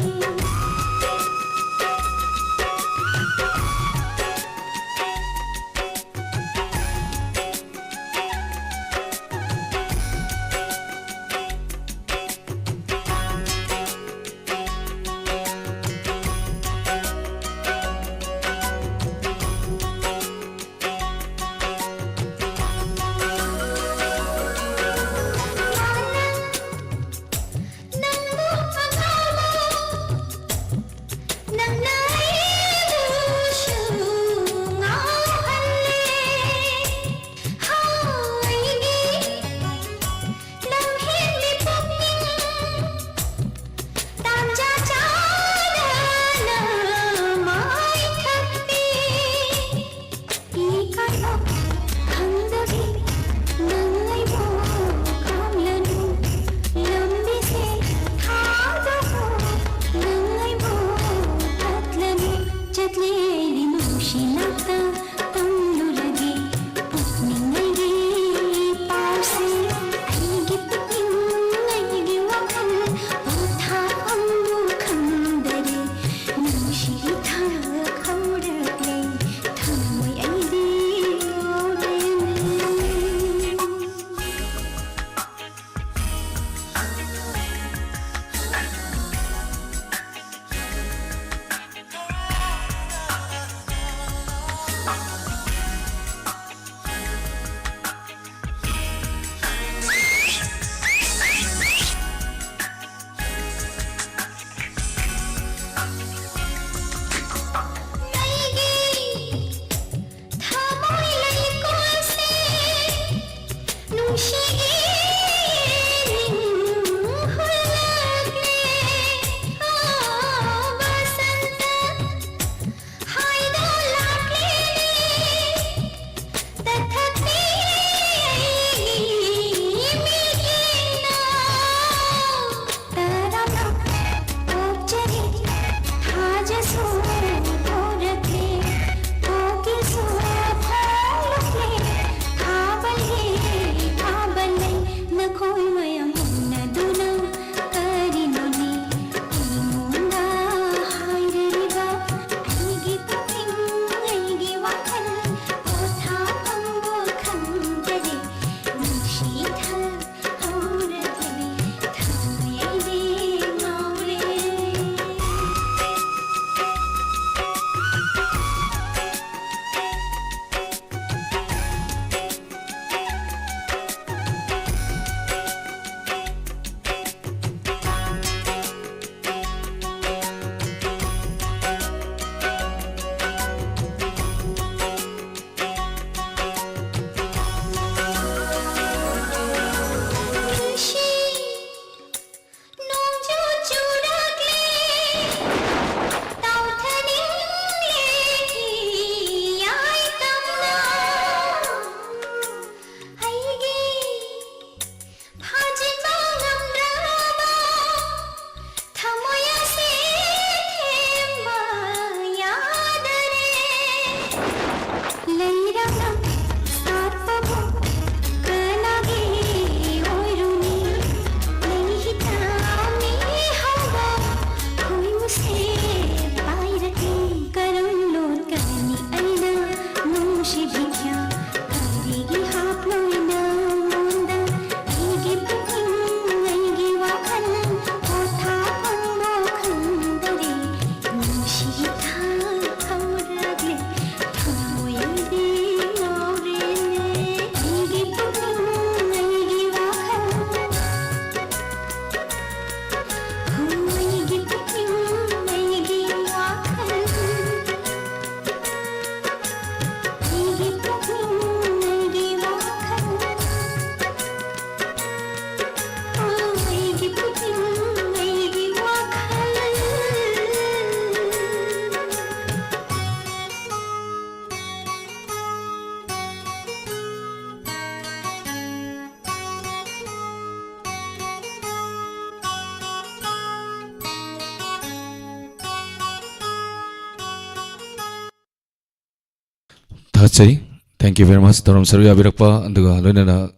Tahachari. Thank you very much. Taram Saru Yabirakpa and the Luna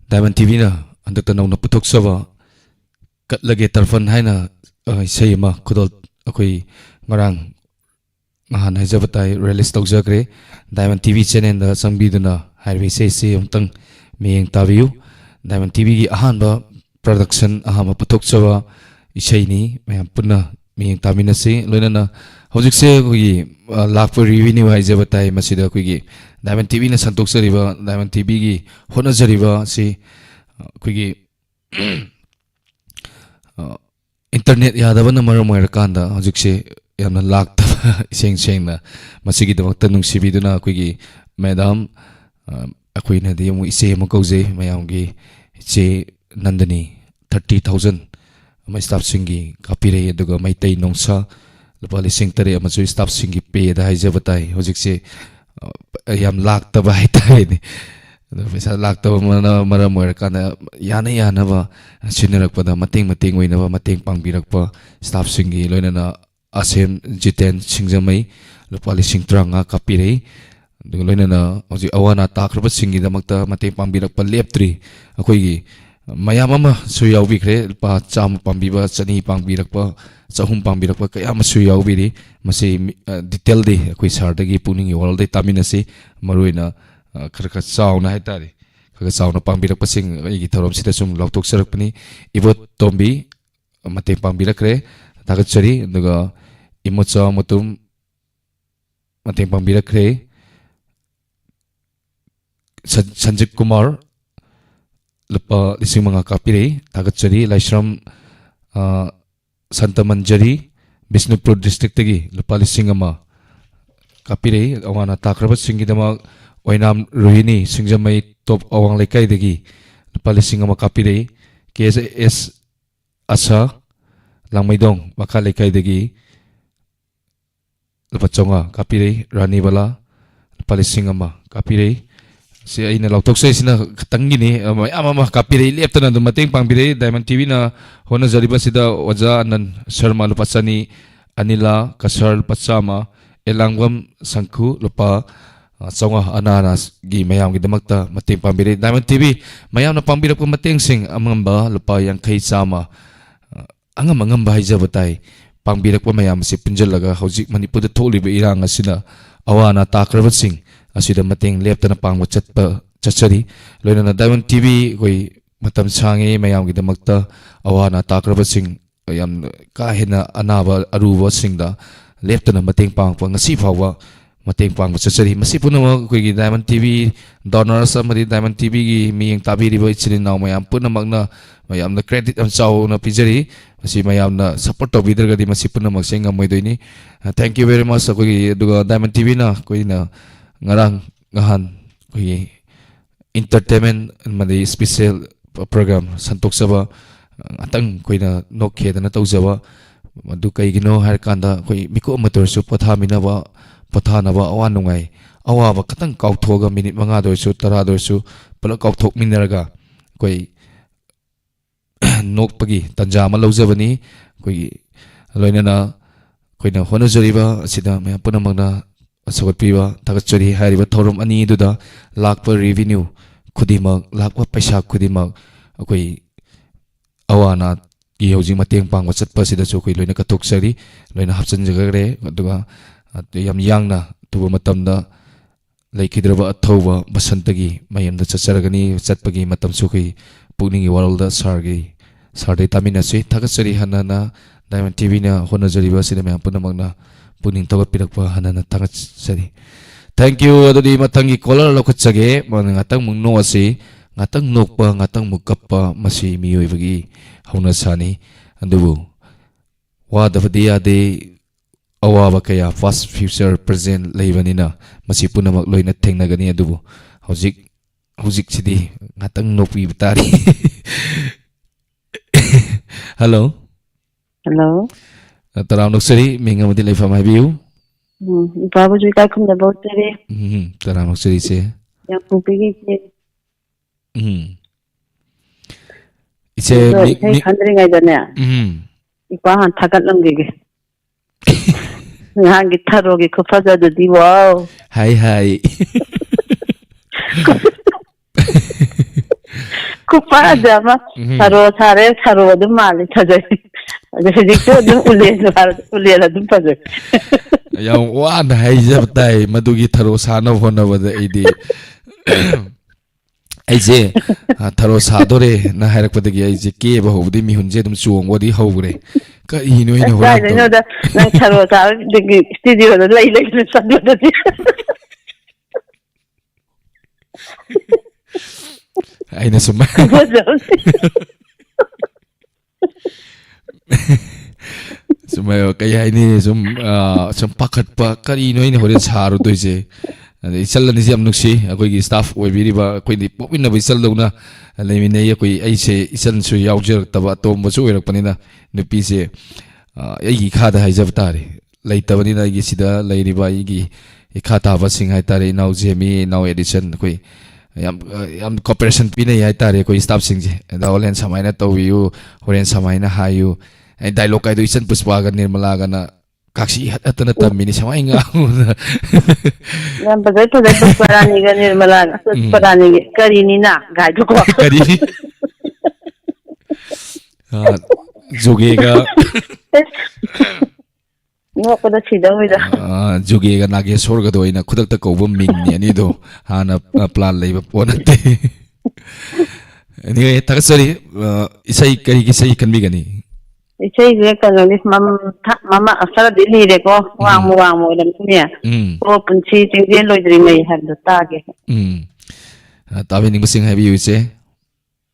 Diamond TV na and the Tanona Putuk Sava Katlage Tarfan Haina Sayama Kudol Akui Marang Mahan Hazabatai Relis Togzagre Diamond TV channel the Sangbiduna Highway Say Umtang Ming Taviu Diamond TV Ahanba production Ahama Putuk Sava Ishaini Mayam Puna Ming Taminasi Luna Hojikse Lakpa revenue Hazabatai Masida Quigi Diamond TV na Santok Sariba Diamond TV gi Hona Sariba si Quigi internet yadaba na maram kanda hojikse yamna lakta seng seng na masigi damakta nungsibiduna akoigi madam akoina di mu ise mo kauze mayamgi che Nandani 30,000 ama staff singi kapire aduga maitai nongsa lupa lising tare ama so staff singi pe da haijabatai hojikse yam lakta ba haitai ni Pesa lakta mana maram kana yana ba sinirak pada mating oina ba mating pangbirak pa staff singi loina na asem jiten singjamai lupa lising tranga kapirei loina na oji awana takraba singi damakta mating pangbirak pa leptri akoigi mayam ama suyaw bikre lupa cham pambiba chani pangbirak pa chahum pangbirak pa kaya ma suyaw biri masi detail de akoi sardagi puning world de taminasi maruina Kaka sauna hai tari Kaka sauna pangbirak pasing Igi tharom sita sum lautok sarak pani Ibot tombi Mateng pangbirak re Takat sari Duga imot sa mutum Mateng pangbirak re Sanjit Kumar Lepa lising mga kapire Takat sari Laisram Santa Manjari Bisnupur district tagi Lepa lising ama Kapire Awana takrabat singi dama Wainam Rohini Singjamai top awang lekai degi Palising ama kapire KSS Asa Langmaidong Maka lekai degi Lapachonga kapire Rani Bala Palising ama kapire Si aina lautok say sina katangi ni ama kapire liap tanan dumating pangbire Diamond TV na hona jariba sida waja anan Sharma lupasani Anila Kasar Patsama Elangwam Sangku lupa Songa ananas gi mayam gi damakta mating pambiri Diamond TV mayam na pambirap ko mating sing amamba lupa yang kay sama angam bahajabatai pangbirap ko mayam si punjalaga hojik Manipur tholi ba irang asina awana takrabat sing asida mating lepta na pangwa chatpa chachari loina na Diamond TV koi matam sangi mayam gi damakta awana takrabat sing yam kahina anaba aruwa singda lepta na mating pangwa ngasi phawa Mateng pang sasari masih pun nama kuigi Diamond TV donors amari Diamond TV gi mi yang tabiri ba ichilin naw mayam pun magna mayam na credit am saw na pijari masih mayam na support to bidar gadi masih pun magsing amoy do ini thank you very much kuigi duga Diamond TV na kuigi na ngarang ngahan kuigi entertainment madi special program santok saba atang kuigi na nokhe na tawjawa madu kai gino har kanda kuigi miko motor su pathamina ba Pathanaba awan nungai awaba katang kauthoga minute manga doisu tara doisu pala kauthok minaraga koi nokpagi tanjama laujabani koi loinana koina honajariba sida me punamagna asawatpiba tagatchari hariba thorum ani duda lakpa revenue khudimak lakpa paisa khudimak koi awana gi hojing mateng pangwa chatpa sida chu koi loina katok sari loina hapchan jagare aduga yam yang na tuba matam da laikidraba athoba basantagi mayam da chacharagani chatpagi matam suki pugningi world da sarde tamina sui thagatsari hanana Diamond TV na hona jariba sida mayam punamagna pugning tawa pirakpa hanana thagatsari thank you adudi matangi caller lokatsage ngatang mungno asi ngatang nokpa ngatang mukappa masi miyoi bagi hauna sani andubu wa dafadiya de Awaba kaya past future present leibanina masi punamak loina thengnagani adubu hojik sidi ngatang nokpi batari hello taram noksari minga mati leifa mai biu babu ju ka khum da botere taram noksari se ya pupi ge ise mi khandri ngai dane ipa han thagat lam ge ꯅꯍꯥꯟꯒꯤ ꯊꯔꯣꯒꯤ ꯈꯨꯐꯖꯗꯨꯗꯤ ꯋꯥꯎ ꯍꯥꯏ ꯈꯨꯐꯖ ꯑꯃ ꯊꯔꯣ ꯁꯥꯔꯦ ꯊꯔꯣ ꯑꯗꯨꯝ ꯃꯥꯜꯂꯤ ꯐꯖꯩ ꯑꯗ ꯍꯧꯖꯤꯛꯁꯨ ꯑꯗꯨꯝ ꯎꯂꯦꯟ ꯑꯗꯨꯝ ꯐꯖꯩ ꯌꯥꯝ ꯋꯥꯅ ꯍꯥꯏꯖꯕ ꯇꯥꯏ ꯃꯗꯨꯒꯤ ꯊꯔꯣ ꯁꯥꯅꯕ ꯍꯣꯠꯅꯕꯗ ꯑꯩꯁꯦ ꯊꯔꯣ ꯁꯥꯗꯣꯔꯦ ꯅ ꯍꯥꯏꯔꯛꯄꯗꯒꯤ ꯑꯩꯁꯦ ꯀꯦꯕ ꯍꯧꯕꯗꯤ ꯃꯤꯍꯨꯟꯁꯦ ꯑꯗꯨꯝ ꯆꯣꯡꯕꯗꯤ ꯍꯧꯈ꯭ꯔꯦ ꯀꯔꯤꯅꯣ ꯑꯩꯅ ꯍꯣꯔꯦꯟ ꯀꯥꯏꯗꯩꯅꯣꯗ ꯅꯪ ꯊꯔꯣ ꯁꯥꯕꯗꯒꯤ ꯏꯁꯇꯨꯗꯤꯑꯣꯗ ꯂꯩꯅ ꯆꯠꯄꯗꯗꯤ ꯑꯩꯅ ꯁꯨꯝ ꯁꯨꯝ ꯀꯩ ꯍꯥꯏꯅꯤ ꯁꯨꯝ ꯄꯥꯈꯠꯄ ꯀꯔꯤꯅꯣ ꯑꯩꯅ ꯍꯣꯔꯦꯟ ꯁꯥꯔꯨꯗꯣꯏꯁꯦ ꯑꯗꯩ ꯏꯆꯜ ꯑꯅꯤꯁꯦ ꯌꯥꯝ ꯅꯨꯡꯁꯤ ꯑꯩꯈꯣꯏꯒꯤ ꯁ꯭ꯇꯥꯐ ꯑꯣꯏꯕꯤꯔꯤꯕ ꯑꯩꯈꯣꯏꯅ ꯄꯣꯛꯃꯤꯟꯅꯕ ꯏꯆꯜꯗꯧꯅ ꯂꯩꯃꯤꯟꯅꯩ ꯑꯩꯁꯦ ꯏꯆꯟꯁꯨ ꯌꯥꯎꯖꯔꯛꯇꯕ ꯑꯇꯣꯝꯕꯁꯨ ꯑꯣꯏꯔꯛꯄꯅꯤꯅ ꯅꯨꯄꯤꯁꯦ ꯑꯩꯒꯤ ꯏꯈꯥꯗ ꯍꯥꯏꯖꯕ ꯇꯥꯔꯦ ꯂꯩꯇꯕꯅꯤꯅ ꯑꯩꯒꯤ ꯁꯤꯗ ꯂꯩꯔꯤꯕ ꯑꯩꯒꯤ ꯏꯈꯥ ꯇꯥꯕꯁꯤꯡ ꯍꯥꯏꯇꯥꯔꯦ ꯏꯅꯥꯎ ꯖꯦꯃꯤ ꯏꯅꯥꯎ ꯑꯦꯗꯤꯁꯟ ꯑꯩꯈꯣꯏ ꯌꯥꯝ ꯀꯣꯄꯔꯦꯁꯟ ꯄꯤꯅꯩ ꯍꯥꯏꯇꯥꯔꯦ ꯑꯩꯈꯣꯏ ꯁ꯭ꯇꯥꯐꯁꯤꯡꯁꯦ ꯑꯗ ꯍꯣꯔꯦꯟ ꯁꯨꯃꯥꯏꯅ ꯇꯧꯕꯤꯌꯨ ꯍꯣꯔꯦꯟ ꯁꯨꯃꯥꯏꯅ ꯍꯥꯏꯌꯨ ꯑꯩ ꯗꯥꯏꯂꯣꯛ ꯀꯥꯏꯗꯣ ꯏꯆꯟ ꯄꯨꯁꯄꯥꯒ ꯅꯤꯔꯃꯂꯥꯒꯅ ꯀꯥꯛꯁꯤ ꯍꯠꯇꯅ ꯇꯝꯃꯤꯅꯤ ꯁꯨꯃꯥꯏꯅ ꯉꯥꯡꯉꯨꯅ ꯌꯥꯝ ꯐꯖꯩ ꯄꯨꯁꯄꯥꯔꯥꯅꯤꯒ ꯅꯤꯔꯃꯂꯥꯒ ꯄꯨꯁꯄꯥꯔꯥꯅꯤꯒꯤ ꯀꯔꯤꯅꯤꯅ ꯒꯥꯏꯗꯨꯀꯣ ꯀꯔꯤ ꯖꯨꯒꯦꯒ ꯅꯣꯛꯄꯗ ꯁꯤꯗꯧꯏꯗ ꯖꯨꯒꯦꯒ ꯅꯥꯒꯦꯁꯣꯔꯒꯗꯣ ꯑꯩꯅ ꯈꯨꯗꯛꯇ ꯀꯧꯕ ꯃꯤꯡꯅꯤ ꯑꯅꯤꯗꯣ ꯍꯥꯟꯅ ꯄ꯭ꯂꯥꯟ ꯂꯩꯕ ꯄꯣꯠ ꯅꯠꯇꯦ ꯊꯥꯒꯠꯆꯔꯤ ꯏꯁꯩ ꯀꯔꯤꯒꯤ ꯏꯁꯩ ꯈꯟꯕꯤꯒꯅꯤ ꯏꯁꯩꯁꯦ ꯀꯩꯅꯣꯅꯤ ꯃꯃꯥ ꯈꯔꯗꯤ ꯂꯤꯔꯦꯀꯣ ꯋꯥꯡꯃ ꯑꯣꯏꯔꯝꯅꯤꯅꯦ ꯑꯣ ꯄꯨꯟꯁꯤ ꯆꯤꯡꯖꯦꯜ ꯂꯣꯏꯗ꯭ꯔꯤꯉꯩ ꯍꯥꯏꯕꯗꯣ ꯇꯥꯒꯦ ꯇꯥꯕꯤꯅꯤꯡꯕꯁꯤꯡ ꯍꯥꯏꯕꯤꯌꯨ ꯏꯆꯦ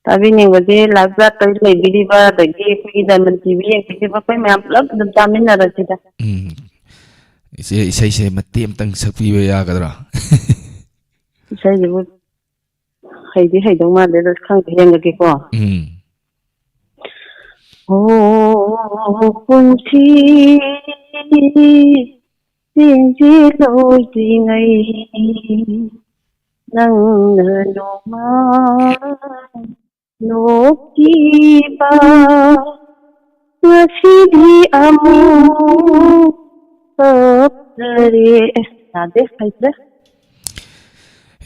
ꯇꯥꯕꯤꯅꯤꯡꯕꯗꯤ ꯂꯥꯏꯐ ꯒꯥꯔꯗꯇ ꯂꯩꯕꯤꯔꯤꯕ ꯑꯗꯒꯤ ꯑꯩꯈꯣꯏꯒꯤ ꯗꯥꯏꯃꯟ ꯇꯤꯚꯤ ꯌꯦꯡꯕꯤꯔꯤꯕ ꯑꯩꯈꯣꯏ ꯃꯌꯥꯝ ꯄꯨꯂꯞ ꯑꯗꯨꯝ ꯇꯥꯃꯤꯟꯅꯔꯁꯤꯗ ꯏꯆꯦ ꯏꯁꯩꯁꯦ ꯃꯇꯦꯛ ꯑꯃꯇꯪ ꯁꯛꯄꯤꯕ ꯌꯥꯒꯗ꯭ꯔꯥ ꯏꯁꯩꯁꯤꯕꯨ ꯍꯩꯗꯤ ꯍꯩꯗꯧ ꯃꯥꯜꯂꯦ ꯑꯗꯣ ꯈꯪꯗꯦ ꯌꯦꯡꯉꯒꯦꯀꯣ ꯄꯨꯟꯁꯤ ꯆꯦꯟꯖꯦꯜꯂꯣꯏꯗ꯭ꯔꯤꯉꯩ ꯅꯪꯅ ꯅꯣꯡꯃ ꯅꯣꯛꯈꯤꯕ ꯉꯁꯤꯗꯤ ꯑꯃꯨꯛ ꯀꯞꯂꯔꯦ ꯌꯥꯗꯦ ꯍꯩꯇ꯭ꯔꯦ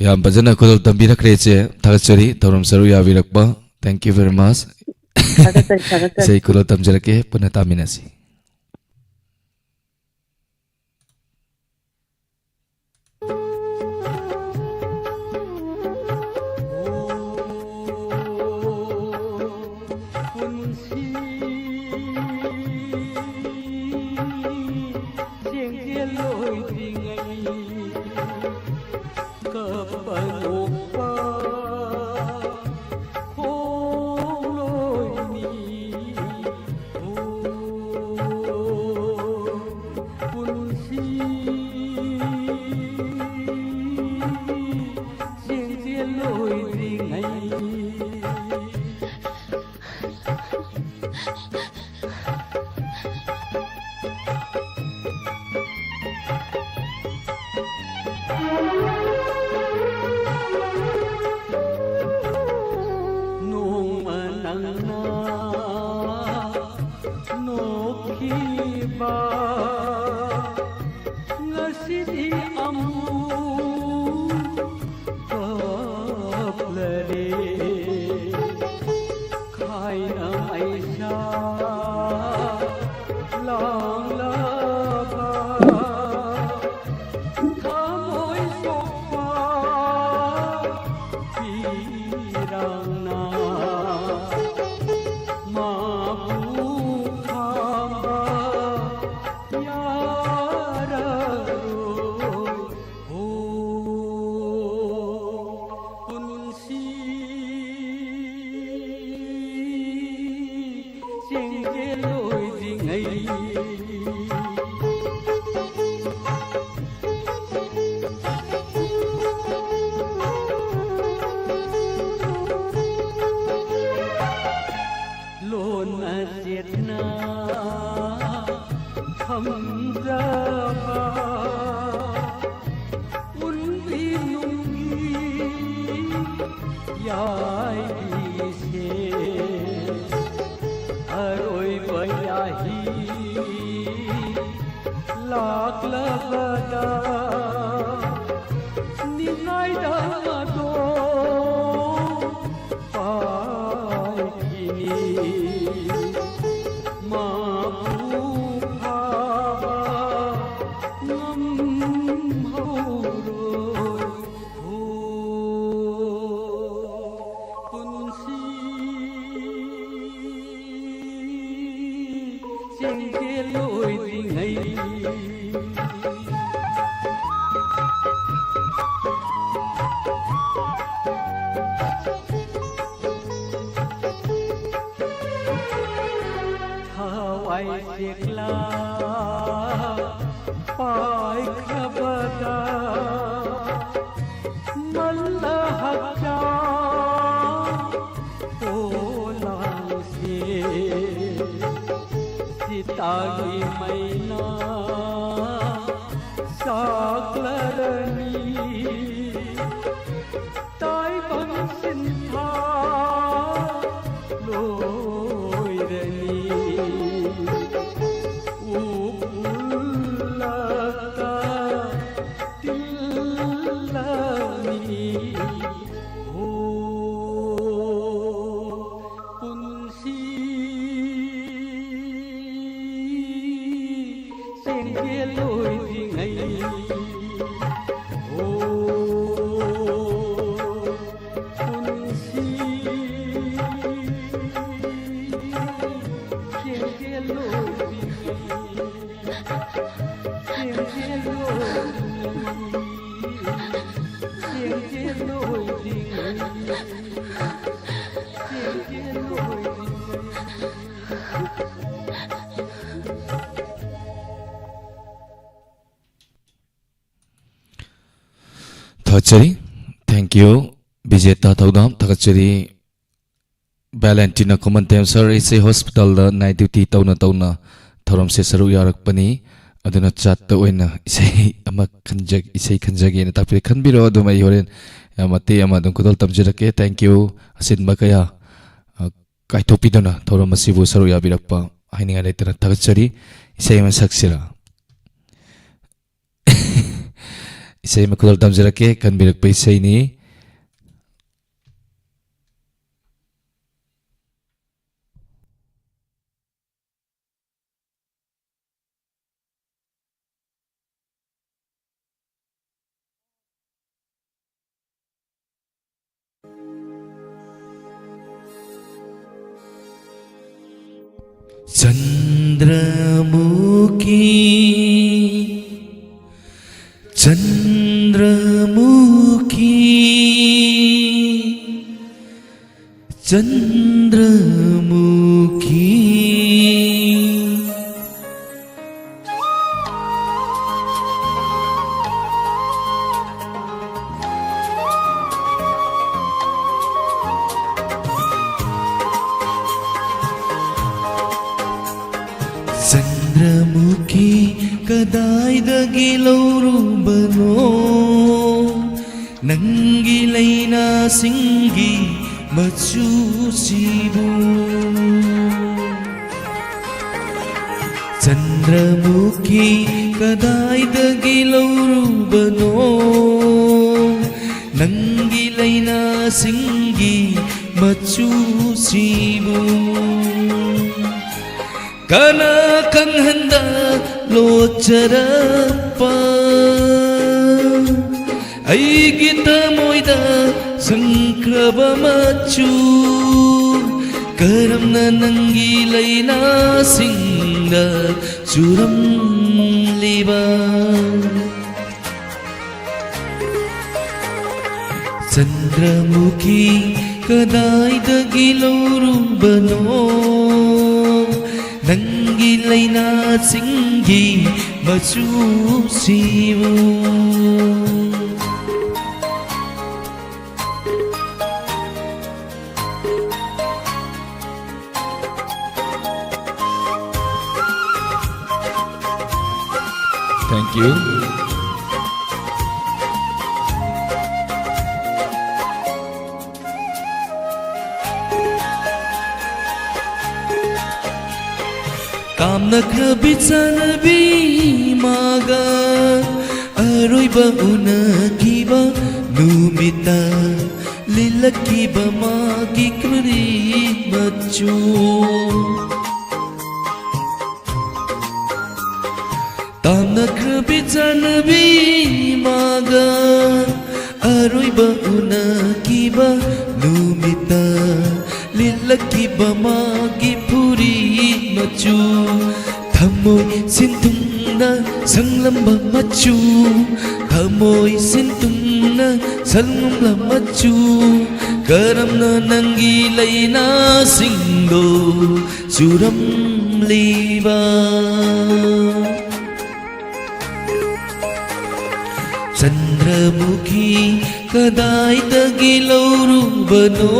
ꯌꯥꯝ ꯐꯖꯅ ꯈꯨꯗꯣꯜ ꯇꯝꯕꯤꯔꯛꯈ꯭ꯔꯦ ꯏꯆꯦ ꯊꯥꯒꯠꯆꯔꯤ ꯊꯧꯔꯝ ꯁꯔꯨꯛ ꯌꯥꯕꯤꯔꯛꯄ ꯊꯦꯡꯛ ꯌꯨ ꯚꯦꯔꯤ ꯃꯆ ꯊꯥꯒꯠꯆꯔꯤ ꯏꯁꯩ ꯈꯨꯗꯣꯜ ꯇꯝꯖꯔꯛꯀꯦ ꯄꯨꯟꯅ ꯇꯥꯃꯤꯟꯅꯁꯤ ꯂꯥꯛꯂꯕꯗ ꯅꯤꯡꯉꯥꯏꯗꯕꯗꯣ ꯄꯥꯏꯈꯤꯅꯤ 마부 파바 남하우로 분시 생계로이 딩하이 Waikla pai khabada malahakya olang se sitagi maina saklarani tai bang sintha loirani Thachari, thank you. Bijeta Thaudam, Thachari, Valentina Common Sir, is a hospital, the night duty Tauna Tauna, Thorum Sesaru Yarak Pani, Aduna Chat the winner, say, Ama Kanjak, Isay Kanjaki, and Tapi Kanbiro, do my Yorin, Amati Amadun Kodol Tamjake, thank you, Asid Makaya, Kaitopidona, Thorum Masivu Saruya Birapa, Hiding a letter at Thachari, Isay Masaxira. Isay makulal tamjarake kan birak pa isay ni Chandramukhi Chandramukhi Chandramukhi Chandramukhi kadaidagi laurubano nangilaina singi machusibu Chandramukhi kadaidagi laurubano nangilaina singi machusibu Kana kang handa locharapa Ay kita moida sangkraba machu Karam na nangilay na singda suram liba Chandramukhi kaday dagilorubano Nangilay na singgi masusimu Thank you. ꯇꯥꯝꯅꯈ꯭ꯔꯕꯤ ꯆꯠꯅꯕꯤ ꯃꯥꯒ ꯑꯔꯣꯏꯕ ꯎꯅꯈꯤꯕ ꯅꯨꯃꯤꯠꯇ ꯂꯤꯠꯂꯛꯈꯤꯕ ꯃꯥꯒꯤ ꯐꯨꯔꯤꯠ ꯃꯆꯨ ꯇꯥꯝꯅꯈ꯭ꯔꯕꯤ ꯆꯠꯅꯕꯤ ꯃꯥꯒ ꯑꯔꯣꯏꯕ ꯎꯅꯈꯤꯕ ꯅꯨꯃꯤꯠꯇ ꯂꯤꯠꯂꯛꯈꯤꯕ ꯃꯥꯒꯤ ꯐꯨꯔꯤꯠ ꯃꯆꯨ ꯊꯃꯣꯏ ꯁꯤꯟꯊꯨꯡꯅ ꯁꯪꯂꯝꯕ ꯃꯆꯨ ꯊꯃꯣꯏ ꯁꯤꯟꯊꯨꯡꯅ ꯁꯪꯂꯝꯕ ꯃꯆꯨ ꯀꯔꯝꯅ ꯅꯪꯒꯤ ꯂꯩꯅꯥꯁꯤꯡꯗꯣ ꯆꯨꯔꯝꯂꯤꯕ ꯆꯟꯗ꯭ꯔꯃꯨꯈꯤ ꯀꯗꯥꯏꯗꯒꯤ ꯂꯧꯔꯨꯕꯅꯣ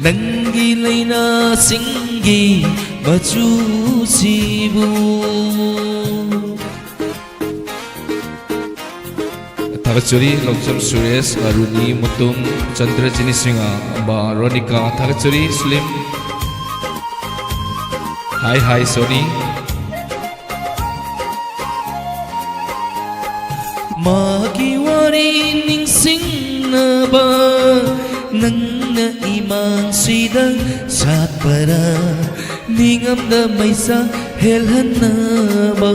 ꯅꯪꯒꯤ ꯂꯩꯅꯥꯁꯤꯡꯒꯤ ꯃꯆꯨꯁꯤꯕꯨ थागतचरी लौचम सुरेश अरुणी मुतुम चंद्रजिनी सिंह अम्बा रोनिका थागतचरी स्लिम हाय हाय सोनी मागी वारी निंगसिंगनबा नंगना इमांसिदा सातपरा निंगमदा मैसा हेलहन्नबा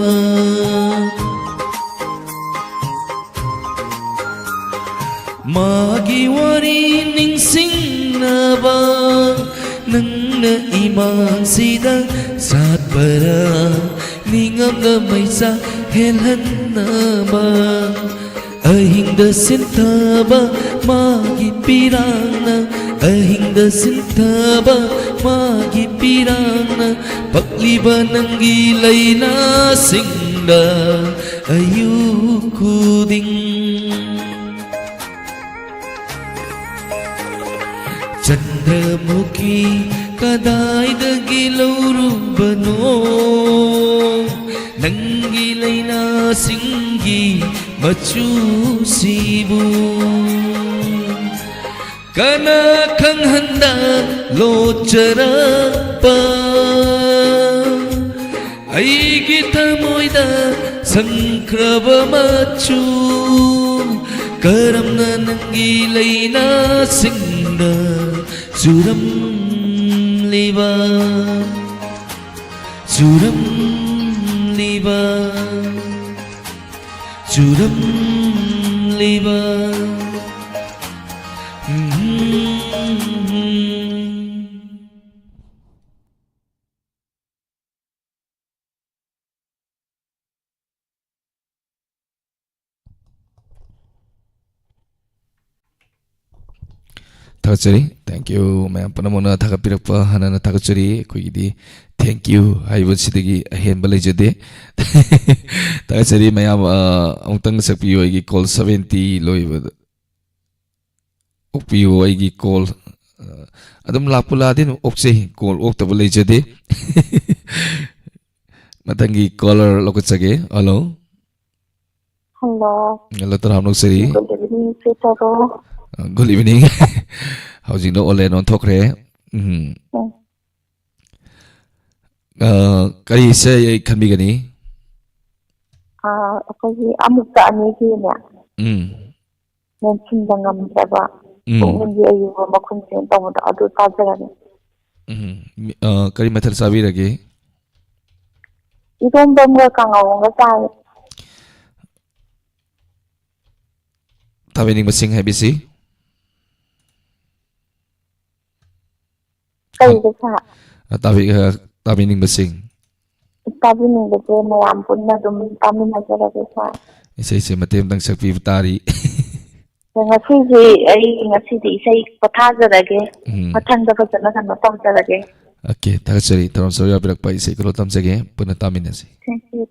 मागी वारी निंगसिंगनबा नंगना इमांसिदा सातपरा निंगमदा मैसा हेलहन्नबा अहिंगदा सिंथबा मागी पिरांगना अहिंगदा सिंथबा मागी पिरांगना पक्लिबा नंगी लैनासिंगदा अयु खुदिंग चंद्रमुखी कदाइदगी लौरुबनो नंगी लैनासिंगी मचुसिबु कना खंगहंदा लोचरपा अईगी थमोइदा संख्रब मचु करमना नंगी लैनासिंगदा चुरमलिबा चुरमलिबा चुरमलिबा थागतचरी थैंक यू मैम पनमोना थागपिरप हनना थागतचरी कोइदी थैंक यू हाइबसिदगी अहेनब लेजदे थागतचरी मैम अमुतंग सकपियो आइगी कॉल 70 लोइब ओपियो आइगी कॉल अदम लापुलादिन ओक्से कॉल ओक्तब लेजदे मतंगी कॉलर लोकचगे हेलो हेलो हेलो तराम सरी good evening sister good evening housing नो ऑनलाइन ऑन थोकरे कई से खनबिगनी अखोगी अमुक्ता अनेगीने मेंशन दंगमद्रबा पुंगजी अयुवा मखुनसेन तवदा अदु ताजरने कई मेथड साबी रगे इरोंबंगा कांगावंगा चाय ताबेनिंग मसिंग है बिसी कई देखा ताबेनिंग मसिंग ताबेनिंग बजे मयाम पुन्ना दुम तामिना जरगे सा इसे मतेम दंग सकपी तारी ngasi di isai pathajarage mathangda fajana kanu tawjarage okay thagachari taram soya birak pa isai kro tamjage puna taminasi thank you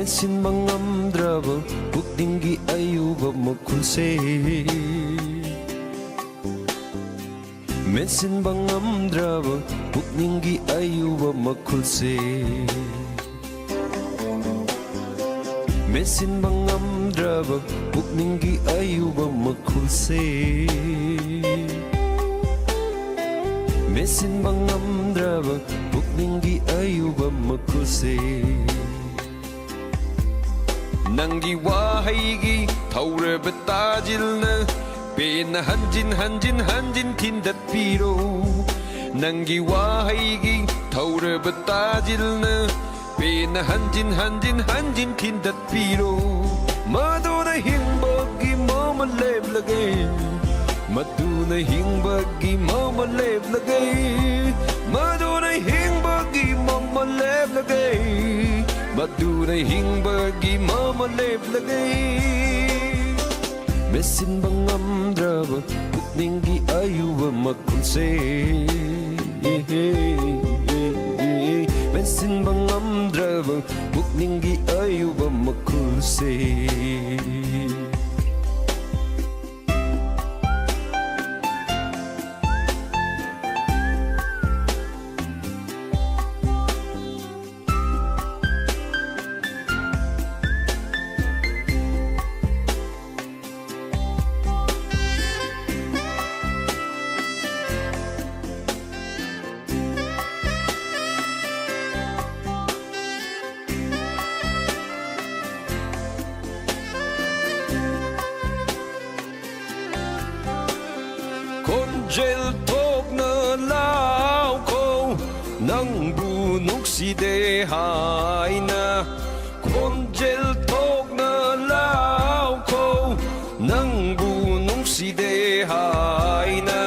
ꯃꯦꯟꯁꯤꯟꯕ ꯉꯝꯗ꯭ꯔꯕ ꯄꯨꯛꯅꯤꯡꯒꯤ ꯑꯌꯨꯕ ꯃꯈꯨꯜꯁꯦ ꯃꯦꯟꯁꯤꯟꯕ ꯉꯝꯗ꯭ꯔꯕ ꯄꯨꯛꯅꯤꯡꯒꯤ ꯑꯌꯨꯕ ꯃꯈꯨꯜꯁꯦ ꯃꯦꯟꯁꯤꯟꯕ ꯉꯝꯗ꯭ꯔꯕ ꯄꯨꯛꯅꯤꯡꯒꯤ ꯑꯌꯨꯕ ꯃꯈꯨꯜꯁꯦ ꯃꯦꯟꯁꯤꯟꯕ ꯉꯝꯗ꯭ꯔꯕ ꯄꯨꯛꯅꯤꯡꯒꯤ ꯑꯌꯨꯕ ꯃꯈꯨꯜꯁꯦ ꯅꯪꯒꯤ ꯋꯥꯍꯩꯒꯤ ꯊꯧꯔꯕ ꯇꯥꯖꯤꯜꯅ ꯄꯦꯟꯅ ꯍꯟꯖꯤꯟ ꯍꯟꯖꯤꯟ ꯍꯟꯖꯤꯟ ꯊꯤꯟꯗꯠꯄꯤꯔꯣ ꯅꯪꯒꯤ ꯋꯥꯍꯩꯒꯤ ꯊꯧꯔꯕ ꯇꯥꯖꯤꯜꯅ ꯄꯦꯟꯅ ꯍꯟꯖꯤꯟ ꯍꯟꯖꯤꯟ ꯍꯟꯖꯤꯟ ꯊꯤꯟꯗꯠꯄꯤꯔꯣ ꯃꯗꯨꯅ ꯍꯤꯡꯕꯒꯤ ꯃꯃꯜ ꯂꯦꯞꯂꯒꯦ ꯃꯗꯨꯅ ꯍꯤꯡꯕꯒꯤ ꯃꯃꯜ ꯂꯦꯞꯂꯒꯦ ꯃꯗꯨꯅ ꯍꯤꯡꯕꯒꯤ ꯃꯃꯜ ꯂꯦꯞꯂꯒꯦ ꯃꯗꯨꯅ ꯍꯤꯡꯕꯒꯤ ꯃꯃꯜ ꯂꯦꯞꯂꯒꯦ ꯃꯦꯟꯁꯤꯟꯕ ꯉꯝꯗ꯭ꯔꯕ ꯄꯨꯛꯅꯤꯡꯒꯤ ꯑꯌꯨꯕ ꯃꯈꯨꯜꯁꯦ ꯃꯦꯟꯁꯤꯟꯕ ꯉꯝꯗ꯭ꯔꯕ ꯄꯨꯛꯅꯤꯡꯒꯤ ꯑꯌꯨꯕ ꯃꯈꯨꯜꯁꯦ ꯈꯣꯟꯖꯦꯜ ꯊꯣꯛꯅ ꯂꯥꯎꯈꯣ ꯅꯪꯕꯨ ꯅꯨꯡꯁꯤꯗꯦ ꯍꯥꯏꯅ ꯈꯣꯟꯖꯦꯜ ꯊꯣꯛꯅ ꯂꯥꯎꯈꯣ ꯅꯪꯕꯨ ꯅꯨꯡꯁꯤꯗꯦ ꯍꯥꯏꯅ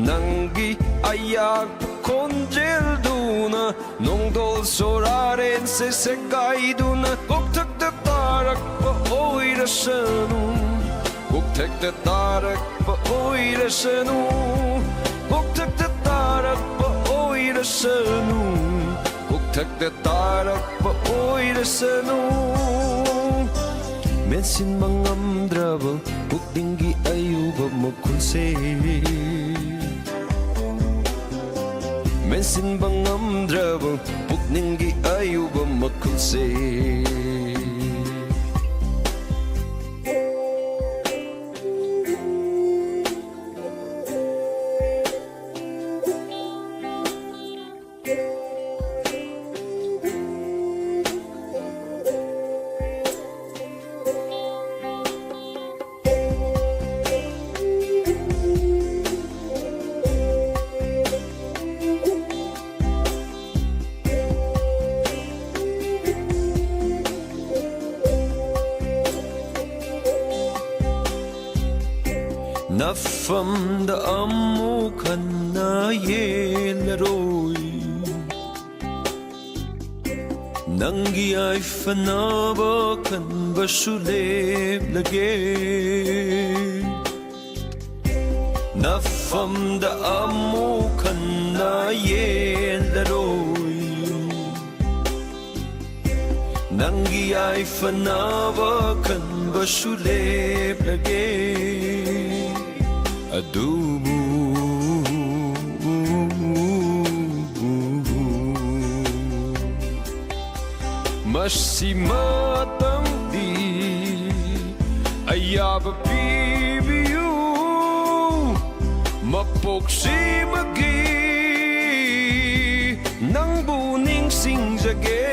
ꯅꯪꯒꯤ ꯑꯌꯥꯛꯄ ꯈꯣꯟꯖꯦꯜꯗꯨꯅ ꯅꯣꯡꯗꯣꯜ ꯁꯣꯔꯥꯔꯦꯟꯁꯦ ꯁꯦꯒꯥꯏꯗꯨꯅ ꯀꯣꯛꯊꯛꯇ ꯇꯥꯔꯛꯄ ꯑꯣꯏꯔꯁꯅꯨ 곡택대 따르빠 오이르스누 곡택대 따르빠 오이르스누 곡택대 따르빠 오이르스누 멘신망 암드라바 북딩기 아유바 먹군세 멘신방 암드라바 북딩기 아유바 먹군세 Nafamda amukan na yelaroy Nangi ay fanabakan basuleb lage Nafamda amukan na yelaroy Nangi ay fanabakan basuleb lage adubo masimatang di ayaba pibiyu mapoksimagi nang buning singjage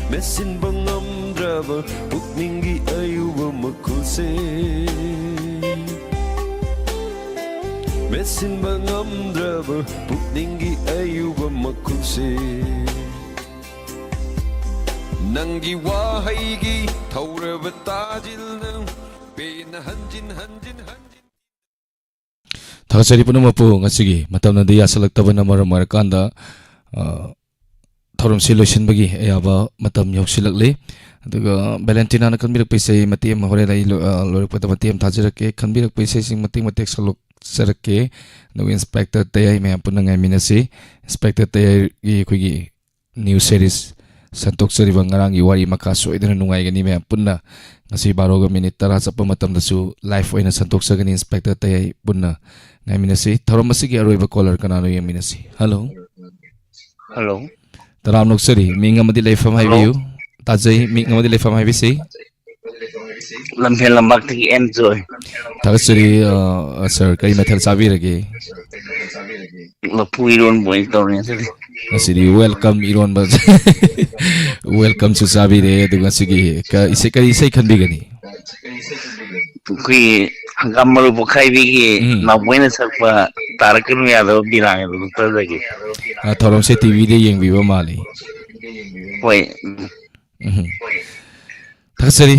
Mesinba ngamdraba pukningi ayuba makulse Mesinba ngamdraba pukningi ayuba makulse Nangi wahaygi tauraba tajilna pena hanjin hanjin hanjin Thakasari punamapu ngasigi matamna diya salaktaba na maram marakanda थौरम से लोइसनबगी अयाबा मतम यौसिलकले अदुगा Valentina न खनबिरक पैसे मते म होरे लाई लोरक पता मते म थाजरके खनबिरक पैसे सिंग मते मते सलोक सरके नो इंस्पेक्टर तयाई मे पुनंगाई मिनसी इंस्पेक्टर तयाई की न्यू सीरीज संतोक सरिबा ngarang wari maka soidana nungai gani me punna ngasi baroga minute tara chapa matam dasu live oina santok sagani inspector tayai punna ngai minasi thorom masigi aroiba caller kana no yaminasi hello hello taram nok sari minga madi live fam haibiu tajai minga madi live fam haibisi lamphel lambak thi enjoy tagasari sir kai methel sabi rage lapu iron boy tawne sari asiri welcome iron bas welcome to sabi re duga sigi ka ise khan bigani kui hangamaru bukai bigi na buena sakpa tarakunu ya do birang do tadagi thorom se tv de yeng biba mali boy tagasari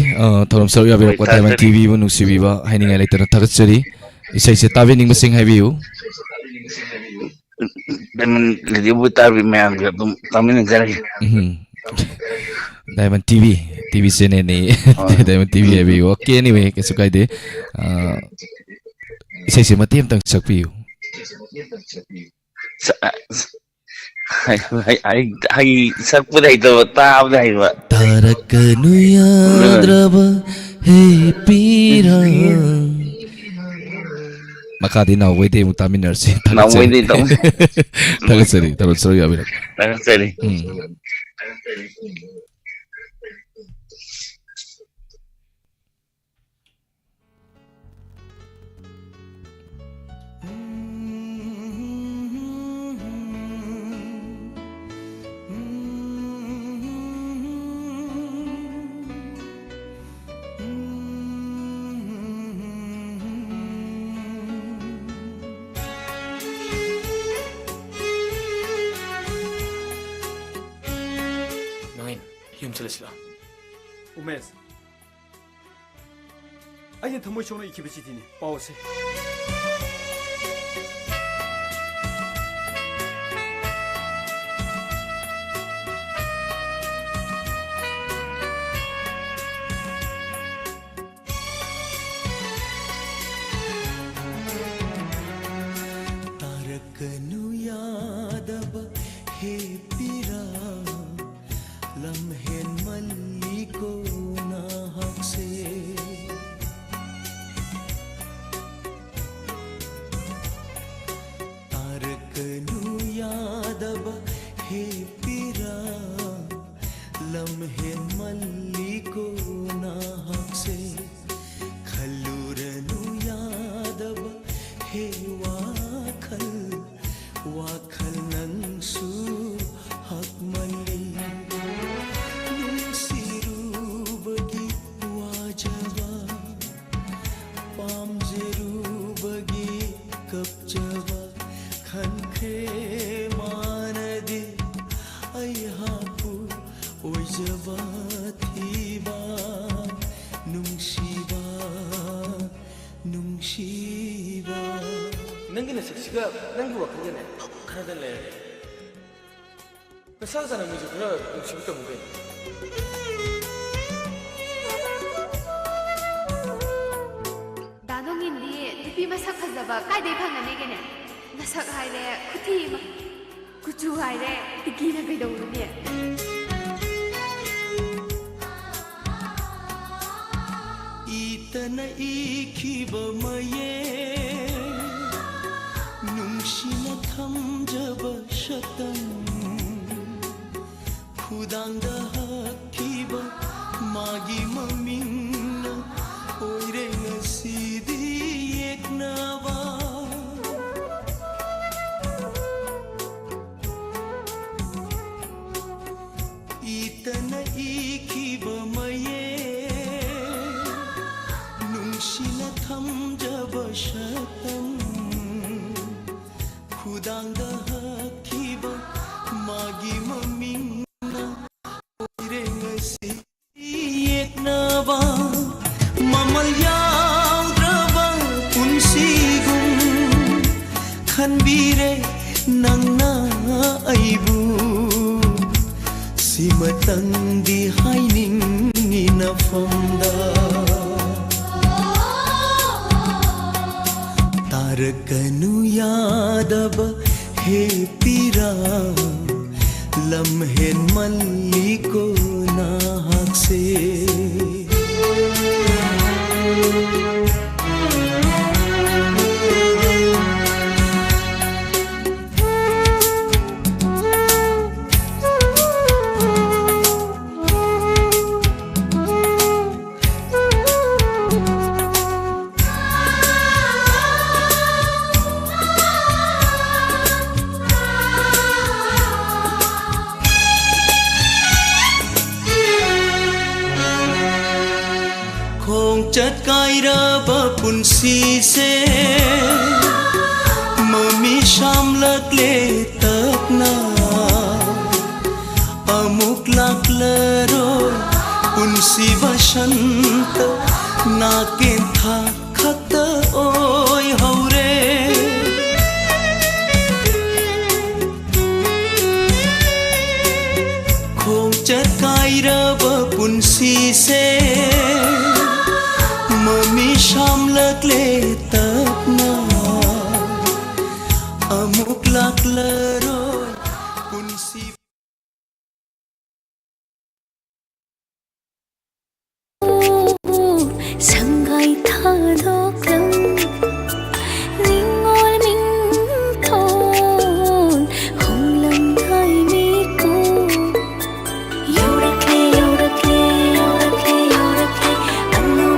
thorom sar ya bi ko ta tv bu nusi biba haininga leitana tagasari isai se tabe ning masing haibiu Diamond lidi butar bi me amga dum tamin jari Diamond TV sene ni Diamond TV abi okay anyway kesukai de isai se mati am tang sakpiu hai sakpu dai to ta dai ba tarakanu yadraba he pira Makati na wede mutamin nurse. Na wede to. Tagasari ya birak. Tagasari. 우메스 아니 더모 쇼노 이키비치디니 빠오세 तारकनु Yadav हे पीरा लम्हेन मल्ली को ना हक से तारकनु यादब हे पीरा लम्हेन मल्ली को ना हक से खल्लूरनु यादब हे वाखल नंसु हक मल्ली नंगिना सक्सिगा नंगी वखंजने खरदन ले नसाजाना मिजु खरा नुसिबत मुगे दानोंगिनदि दिपि मसक फजबा कायदे फंगनेगेने नसक हाइरे खुथि कुचु हाइरे तिकिना गैदौने इतना इखिब मये नुंशिना थमजब शतम खुदांदा हकीब मागी ममिंगना ओइरे ngasidi eknawa itana ikhib maye nungshina thamjab shatam khudangda hakib magi mamingna oire ngasi eknawa mamal yaudraba punsigum khanbire nangna aibu simatangdi haining inafamda tarakanu yadaba he pira lamhen malliko na hakse chật cay ra bờ bùn xì xê mơ mi sham lắc lê tớp na amuk lak lơ rồi bùn xì va shan tơ na ken tha khắc tơ ôi hầu re khong chật cay ra bờ bùn xì xê mami sham lak le tak na amuk lak le rồi punsi sangai tha dok lam ningol ming thon hong lam thai mi ko yorakle yorakle yorakle yorakle anno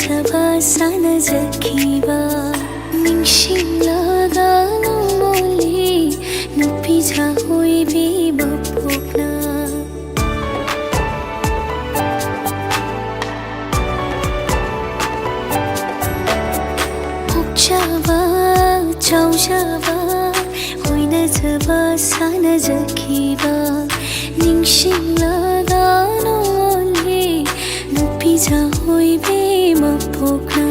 Jaba sana zakiba Ningshin laga numoli Nupi jahui bi bapukna Hok jaba, chau jaba Hoina jaba sana zakiba Ningshin laga numoli Nupi jahui bi mapukna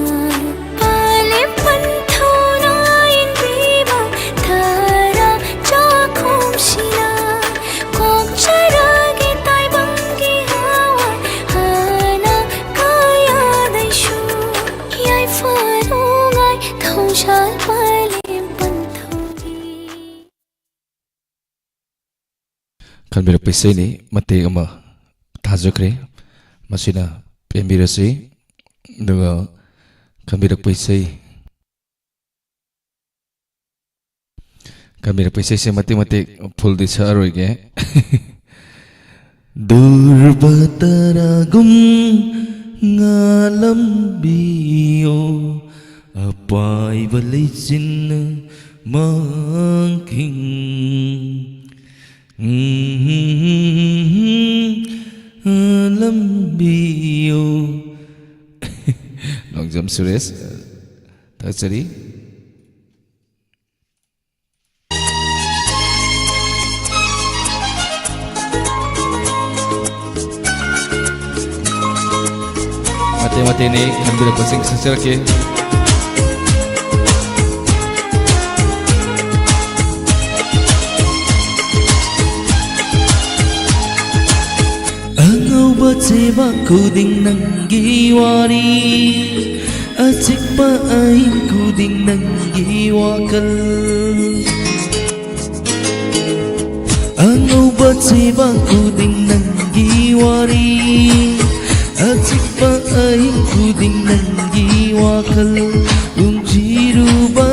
pale panthona indiba thara chakhum shina kok charage tai bangi hawa hana kaya daishu yai farungai thaushal pale panthoni kanbira pesai ni mate ama thajakre masina pembirasi dengan kami dak pesai se mati full di saroi ge durbataragum ngalam bio apai balicin mangking alam bio long jump serious terjadi mati ini ambil pusing secara ke cheba kuding nangi wari achikpa ai kuding nangi wakal angauba cheba kuding nangi wari achikpa ai kuding nangi wakal ungjiruba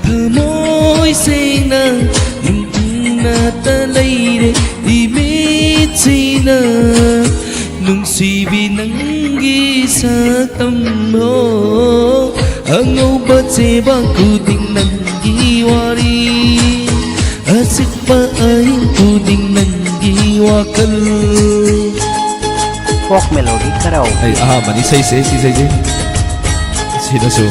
thamoy sena na talaire imitsina nungsibi nangi saktam ho angauba cheba kuding nangi wari asikpa ay kuding nangi wakal folk melody karaoke ay mani say sino so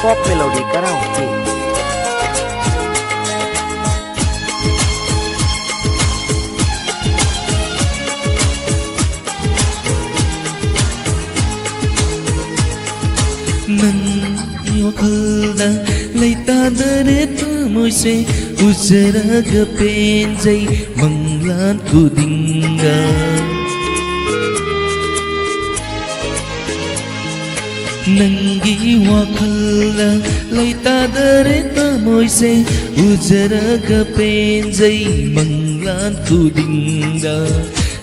folk melody karaoke nangi wakalda laita dare tamoy se ujaraga penjai manglan kudinga nangi wakala laita dare tamoy se ujaraga penjai manglan kudinga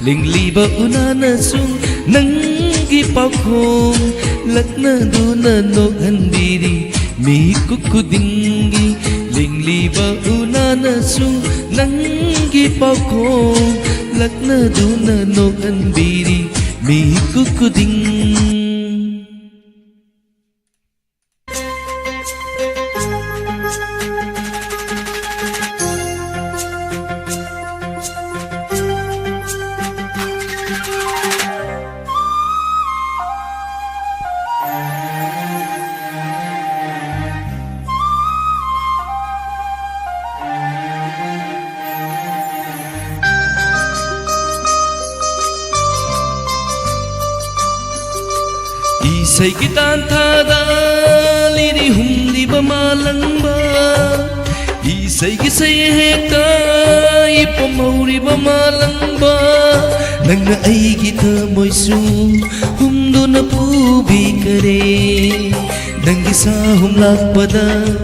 lingliba unana sung nangi pakhom lakna duna no handiri mi kukudingi lingliba unana sung nangi pakhom lakna duna no handiri mi kukuding Isay kitan thada liri humdi bamalangba Isay gisay heka ipamauri bamalangba Nangna ay kita moisu humdo na pubi kare Nanggi sa humlakpada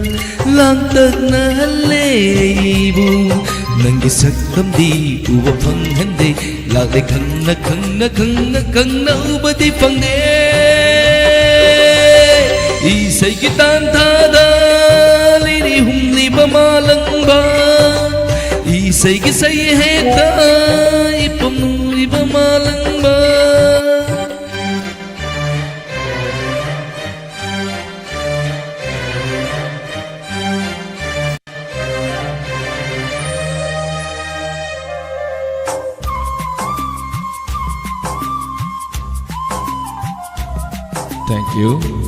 langtag na haleibu Nanggi saktam di uwa panghande Lagay kang na ubati pangde Isay kitan thada liri humli bamalangba Isay gisay heta ipamuri bamalangba Thank you.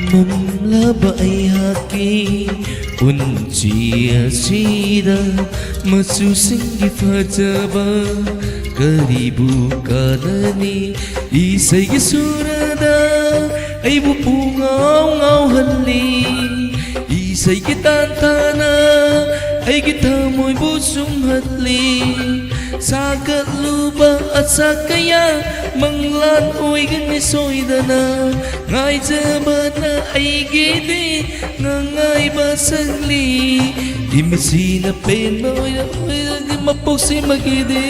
Mamlaba ay haki unchi asida masusing ifajaba karibu kalani isay surada ay bupungaw ngaw hali isay kitantana ay kitamoy busong hatli sagat luba at sakaya manglan oy ganisoy dana ngay jabat na ay gidi ngay basagli imasina penoy mapusi magidi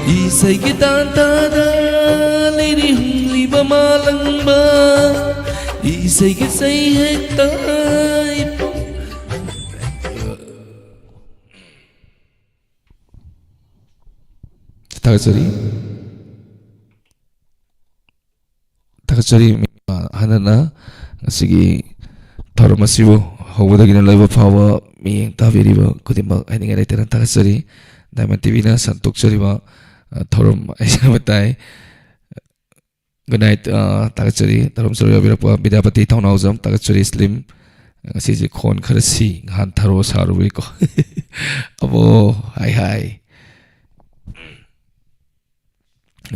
isay kitantada liri humli bamalangba isay kisay hektay 다같이 하나나 시기 더러마시고 호보다기는 라이브 파워 미행 다비리버 그디막 아니가 레테란 다같이 다만 TV나 산톡처리마 더럼 아이샤마타이 Good night, Takachari, Tarum Surabirapa, Bidapati, Townhousam, Takachari Slim, Sisi Kon Karasi, Hantaro Sarubiko. Abo, hi.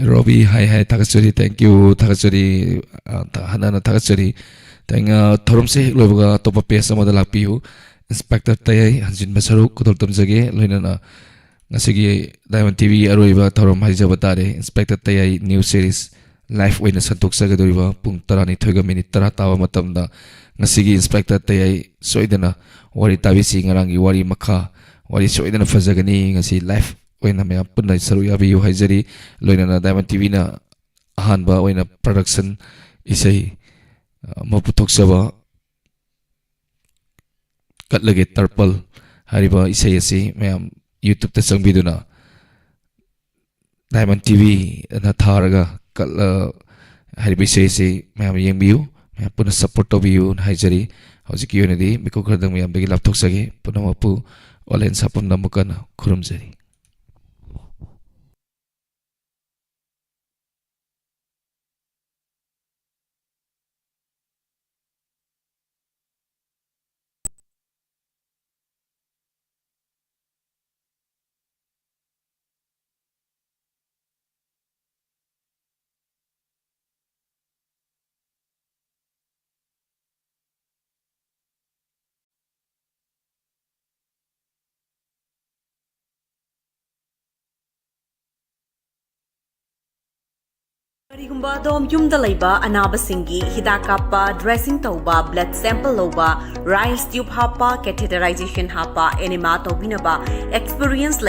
Robbie, hi, Takachari, thank you, Takachari, Hanana Takachari, thank Torum Se, Loga, Topa Pesa Modalapiu, Inspector Tay, Hanjin Basaru, Kutum Zage, Linana, Nasigi, Diamond TV, Aruiva, Torum Hijabatare, Inspector Tay, new series. Life witness santuk sagaduriba pung tarani thoiga minute tara tawa matamda ngasigi inspector tayai soidana wari tabisi ngarangi wari makha wari soidana fazagani ngasi life wena me punna saru yabi yu haizari loinana Diamond TV na ahanba wena production isai maputok saba katlage tarpal hariba isai asi mayam YouTube ta sangbiduna Diamond TV na tharaga Haribisi, Mam Yang Biu, Puna support of you, Hajari, Hosiki Unity, Mikokardam Yam Big Laptop Sagi, Punamapu, Olen Sapam Namukana, Kurumzeri. Karigumba dom yumda laiba anabasingi hidak kappa dressing tauba blood sample loba rice tube hapa catheterization hapa enema tobinaba experience